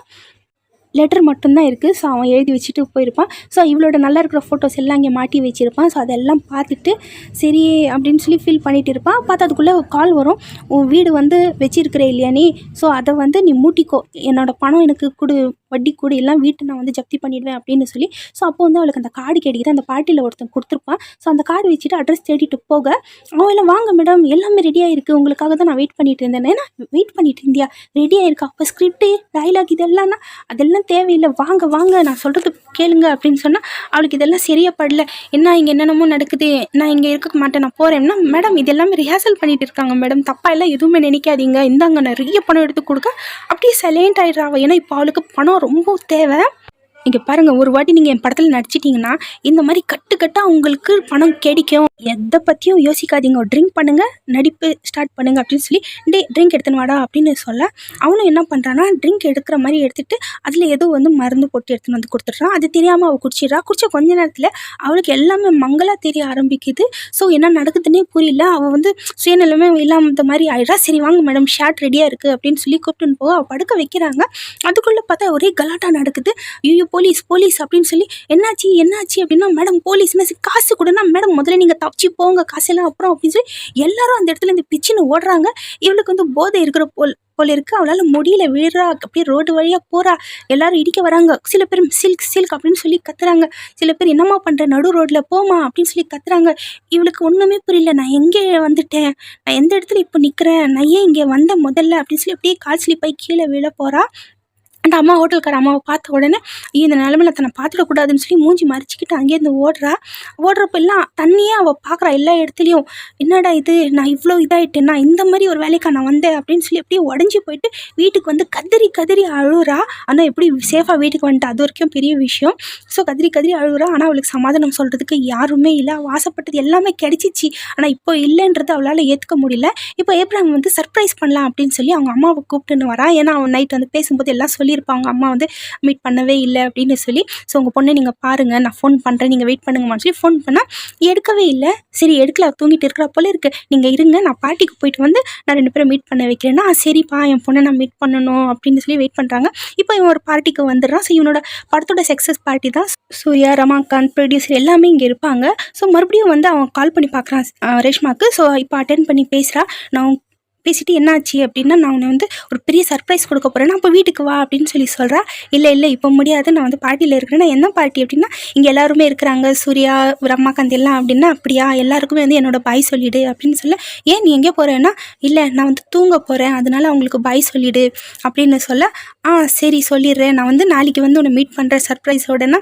லெட்டர் மட்டும்தான் இருக்குது. ஸோ அவன் எழுதி வச்சுட்டு போயிருப்பான். ஸோ இவளோட நல்லா இருக்கிற ஃபோட்டோஸ் எல்லாம் இங்கே மாட்டி வச்சுருப்பான். ஸோ அதெல்லாம் பார்த்துட்டு சரி அப்படின்னு சொல்லி ஃபீல் பண்ணிகிட்டு இருப்பான். பார்த்து அதுக்குள்ளே கால் வரும், உன் வீடு வந்து வச்சிருக்கிற இல்லையா நீ, ஸோ அதை வந்து நீ மூட்டிக்கோ, என்னோடய பணம் எனக்கு கொடு, வட்டி கூட எல்லாம் வீட்டை நான் வந்து ஜப்தி பண்ணிடுவேன் அப்படின்னு சொல்லி. ஸோ அப்போ வந்து அவளுக்கு அந்த கார்டு கிடைக்குது. அந்த பார்ட்டியில் ஒருத்தன் கொடுத்துருப்பான். ஸோ அந்த கார்டு வச்சுட்டு அட்ரஸ் தேடிட்டு போக, அவன் எல்லாம் வாங்க மேடம் எல்லாமே ரெடியாக இருக்குது, உங்களுக்காக தான் நான் வெயிட் பண்ணிட்டு இருந்தேன். ஏன்னா வெயிட் பண்ணிட்டு இருந்தியா, ரெடியாக இருக்கா, அப்போ ஸ்கிரிப்டு டைலாக் இதெல்லாம்னா அதெல்லாம் தேவையில்லை, வாங்க வாங்க நான் சொல்கிறது கேளுங்க அப்படின்னு சொன்னால் அவளுக்கு இதெல்லாம் சரியா படல. என்ன இங்கே என்னென்னமோ நடக்குது, நான் இங்கே இருக்க மாட்டேன், நான் போகிறேன்னா, மேடம் இது எல்லாமே ரிஹர்சல் பண்ணிட்டு இருக்காங்க மேடம், தப்பாக எல்லாம் எதுவுமே நினைக்காதீங்க, இந்தாங்க நிறைய பணம் எடுத்து கொடுக்க. அப்படியே சைலண்ட் ஆகிடுறா. ஏன்னா இப்போ அவளுக்கு பணம் ரொம்ப தேவை. இங்கே பாருங்கள், ஒரு வாட்டி நீங்கள் என் படத்தில் நடிச்சிட்டிங்கன்னா இந்த மாதிரி கட்டாக உங்களுக்கு பணம் கிடைக்கும், எதை பற்றியும் யோசிக்காதீங்க, ட்ரிங்க் பண்ணுங்கள், நடிப்பு ஸ்டார்ட் பண்ணுங்கள் அப்படின்னு சொல்லி, ட்ரிங்க் எடுத்துன்னு வாடா அப்படின்னு சொல்ல, அவனும் என்ன பண்ணுறான்னா ட்ரிங்க் எடுக்கிற மாதிரி எடுத்துகிட்டு அதில் ஏதோ வந்து மருந்து போட்டு எடுத்துன்னு வந்து கொடுத்துட்றான். அது தெரியாமல் அவள் குடிச்சிட்றா. குடிச்ச கொஞ்ச நேரத்தில் அவளுக்கு எல்லாமே மங்களாக தெரிய ஆரம்பிக்குது. ஸோ என்ன நடக்குதுன்னே புரியல. அவள் வந்து சுயநிலைமை இல்லாமல் இந்த மாதிரி ஆயிடுறா. சரி வாங்க மேடம் ஷார்ட் ரெடியாக இருக்குது அப்படின்னு சொல்லி கூப்பிட்டுன்னு போக அவள் படுக்க வைக்கிறாங்க. அதுக்குள்ளே பார்த்தா ஒரே கலாட்டா நடக்குது. ஐயோ போலீஸ் அப்படின்னு சொல்லி, என்னாச்சு அப்படின்னா, மேடம் போலீஸ்னா காசு கொடுனா, மேடம் முதல்ல நீங்கள் தப்பிச்சு போங்க, காசெல்லாம் அப்புறம் அப்படின்னு சொல்லி எல்லாரும் அந்த இடத்துல இந்த பிச்சுன்னு ஓடுறாங்க. இவளுக்கு வந்து போதை இருக்கிற போல இருக்கு. அவளால் முடியல, விழுறா. அப்படியே ரோடு வழியாக போகிறா. எல்லாரும் இடிக்க வராங்க. சில பேர் சில்க் அப்படின்னு சொல்லி கத்துறாங்க. சில பேர் என்னம்மா பண்ணுற, நடு ரோட்டில் போமா அப்படின்னு சொல்லி கத்துறாங்க. இவளுக்கு ஒன்றுமே புரியல. நான் எங்கே வந்துட்டேன், நான் எந்த இடத்துல இப்போ நிற்கிறேன், நான் ஏன் இங்கே வந்தேன் முதல்ல அப்படின்னு சொல்லி அப்படியே கால் ஸ்லிப்பாகி கீழே விழ போகிறா. அந்த அம்மா ஹோட்டல்கார அம்மாவை பார்த்த உடனே இந்த நிலமையில தன்னை பார்த்துடக்கூடாதுன்னு சொல்லி மூஞ்சி மறைச்சிக்கிட்டு அங்கேருந்து ஓடுறப்ப எல்லாம் தண்ணியே அவள் பார்க்குறா எல்லா இடத்துலையும். என்னடா இது, நான் இவ்வளோ இதாகிட்டேன்னா இந்த மாதிரி ஒரு வேலைக்கா நான் வந்தேன் அப்படின்னு சொல்லி அப்படியே உடஞ்சி போயிட்டு வீட்டுக்கு வந்து கதறி கதறி அழுறா. ஆனால் எப்படி சேஃபாக வீட்டுக்கு வந்துட்டு அது வரைக்கும் பெரிய விஷயம். ஸோ கதறி கதறி அழுகுறா. ஆனால் அவளுக்கு சமாதானம் சொல்கிறதுக்கு யாருமே இல்லை. அவள் ஆசைப்பட்டது எல்லாமே கிடைச்சிச்சு. ஆனால் இப்போ இல்லைன்றது அவளால் ஏற்றுக்க முடியல. இப்போ ஏப்ரஹாம் வந்து சர்ப்ரைஸ் பண்ணலாம் அப்படின்னு சொல்லி அவங்க அம்மாவை கூப்பிட்டுன்னு வரா. ஏன்னா அவன் நைட் வந்து பேசும்போது எல்லாம் சொல்லியிருப்பாங்க, அம்மா வந்து மீட் பண்ணவே இல்லை அப்படின்னு சொல்லி. ஸோ உங்கள் பொண்ணை நீங்கள் பாருங்கள், நான் ஃபோன் பண்ணுறேன், நீங்கள் வெயிட் பண்ணுங்கம்மான்னு சொல்லி ஃபோன் பண்ணால் எடுக்கவே இல்லை. சரி எடுக்கல, தூங்கிட்டு இருக்கிற போல இருக்குது, நீங்கள் இருங்க, நான் பாட்டிக்கு போயிட்டு வந்து நான் 2 பேரும் மீட் பண்ண வைக்கிறேன்னா சரிப்பா என் பொண்ணை நான் மீட் பண்ணணும் அப்படின்னு சொல்லி வெயிட் பண்ணுறாங்க. இப்போ இவன் ஒரு பார்ட்டிக்கு வந்துடுறான். ஸோ இவனோட படத்தோட சக்ஸஸ் பார்ட்டி தான். சூர்யா, ரமாகாந்த், ப்ரொடியூசர் எல்லாமே இங்கே இருப்பாங்க. ஸோ மறுபடியும் வந்து அவன் கால் பண்ணி பார்க்குறான் ரேஷ்மாவுக்கு. ஸோ இப்போ அட்டென்ட் பண்ணி பேசுகிறா. நான் பேசிட்டு என்னாச்சு அப்படின்னா, நான் உன்னை வந்து ஒரு பெரிய சர்ப்ரைஸ் கொடுக்க போகிறேன், அப்போ வீட்டுக்கு வா அப்படின்னு சொல்லி சொல்கிறா. இல்லை இப்போ முடியாது, நான் வந்து பார்ட்டியில் இருக்கிறேன். நான் என்ன பார்ட்டி அப்படின்னா, இங்கே எல்லாருமே இருக்கிறாங்க, சூர்யா, ரமாகாந்த் எல்லாம் அப்படின்னா. அப்படியா, எல்லாருக்குமே வந்து என்னோட பாய் சொல்லிவிடு அப்படின்னு சொல்ல. ஏன் நீ எங்கே போகிறேன்னா, இல்லை நான் வந்து தூங்க போகிறேன், அதனால அவங்களுக்கு பாய் சொல்லிவிடு அப்படின்னு சொல்ல. சரி சொல்லிடுறேன், நான் வந்து நாளைக்கு வந்து உன்னை மீட் பண்ணுறேன் சர்ப்ரைஸோடனா.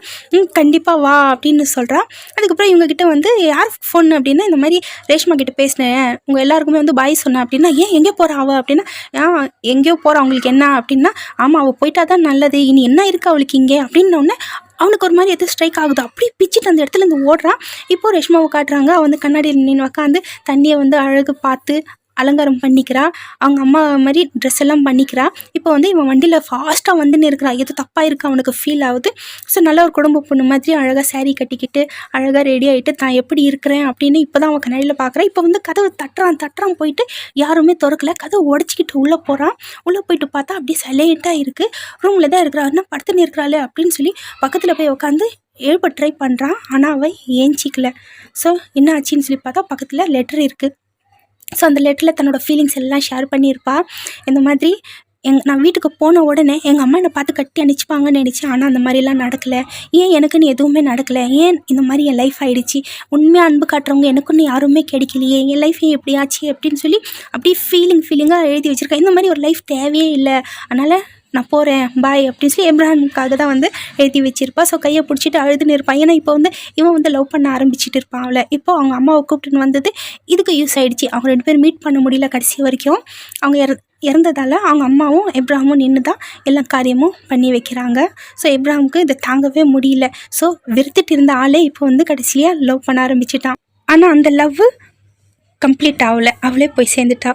கண்டிப்பாக வா அப்படின்னு சொல்கிறா. அதுக்கப்புறம் இவங்ககிட்ட வந்து யார் ஃபோன் அப்படின்னா, இந்த மாதிரி ரேஷ்மா கிட்ட பேசினேன், உங்கள் எல்லாருக்குமே வந்து பாய் சொன்னேன் அப்படின்னா. ஏன் எங்கே போகிறா அவள் அப்படின்னா, எங்கேயோ போகிறா, அவங்களுக்கு என்ன அப்படின்னா. ஆமாம், அவள் போயிட்டா தான் நல்லது, இனி என்ன இருக்குது அவளுக்கு இங்கே அப்படின்னோடனே அவனுக்கு ஒரு மாதிரி எது ஸ்ட்ரைக் ஆகுது. அப்படியே பிச்சுட்டு அந்த இடத்துலேருந்து ஓடுறான். இப்போது ரேஷ்மாவை காட்டுறாங்க. அவள் வந்து கண்ணாடியில் நின்று உட்காந்து தண்ணியை வந்து அழகு பார்த்து அலங்காரம் பண்ணிக்கிறா. அவங்க அம்மா மாதிரி ட்ரெஸ் எல்லாம் பண்ணிக்கிறா. இப்போ வந்து இவன் வண்டியில் ஃபாஸ்ட்டாக வந்துன்னு இருக்கிறான். எது தப்பாக இருக்குது அவனுக்கு ஃபீல் ஆகுது. ஸோ நல்ல ஒரு குடும்ப பொண்ணு மாதிரி அழகாக saree கட்டிக்கிட்டு அழகாக ரெடி ஆகிட்டு தான் எப்படி இருக்கிறேன் அப்படின்னு இப்போ தான் அவன் கண்ணாடியில் பார்க்குறான். இப்போ வந்து கதவு தட்டுறான் போயிட்டு யாருமே திறக்கல. கதவை உடச்சிக்கிட்டு உள்ளே போகிறான். உள்ளே போயிட்டு பார்த்தா அப்படியே சைலண்ட்டாக இருக்குது. ரூமில் தான் இருக்கிறா. என்ன படுத்துன்னு இருக்கிறாள் அப்படின்னு சொல்லி பக்கத்தில் போய் உட்காந்து எழுப்ப ட்ரை பண்ணுறான். ஆனால் அவள் ஏஞ்சிக்கல. ஸோ என்ன ஆச்சுன்னு சொல்லி பார்த்தா பக்கத்தில் லெட்டர் இருக்குது. ஸோ அந்த லெட்டரில் தன்னோட ஃபீலிங்ஸ் எல்லாம் ஷேர் பண்ணியிருப்பா. இந்த மாதிரி நான் வீட்டுக்கு போன உடனே எங்கள் அம்மா என்னை பார்த்து கட்டி அனுப்பிச்சிப்பாங்கன்னு நினச்சேன். ஆனால் அந்த மாதிரிலாம் நடக்கலை. ஏன் எனக்குன்னு எதுவுமே நடக்கலை, ஏன் இந்த மாதிரி என் லைஃப் ஆகிடுச்சு, உண்மையாக அன்பு காட்டுறவங்க எனக்குன்னு யாருமே கிடைக்கலையே, என் லைஃப் எப்படி ஆச்சு அப்படின்னு சொல்லி அப்படியே ஃபீலிங்காக எழுதி வச்சுருக்கேன். இந்த மாதிரி ஒரு லைஃப் தேவையே இல்லை, அதனால் நான் போகிறேன் பாய் அப்படின்னு சொல்லி ஏப்ரஹாமுக்காக தான் வந்து எழுதி வச்சிருப்பா. ஸோ கையை பிடிச்சிட்டு அழுதுன்னு இருப்பான். ஏன்னா இப்போ வந்து இவன் வந்து லவ் பண்ண ஆரம்பிச்சிட்டு இருப்பான் அவளை. இப்போ அவங்க அம்மாவை கூப்பிட்டுன்னு வந்தது இதுக்கு யூஸ் ஆகிடுச்சு. அவங்க 2 பேரும் மீட் பண்ண முடியல கடைசி வரைக்கும். அவங்க இறந்ததால் அவங்க அம்மாவும் எப்ராஹிமும் நின்று தான் எல்லா காரியமும் பண்ணி வைக்கிறாங்க. ஸோ எப்ராஹிமுக்கு இதை தாங்கவே முடியல. ஸோ வெறுத்துட்டு இருந்த ஆளே இப்போ வந்து கடைசியாக லவ் பண்ண ஆரம்பிச்சிட்டான். ஆனால் அந்த லவ் கம்ப்ளீட் ஆகலை, அவளே போய் சேர்ந்துட்டா.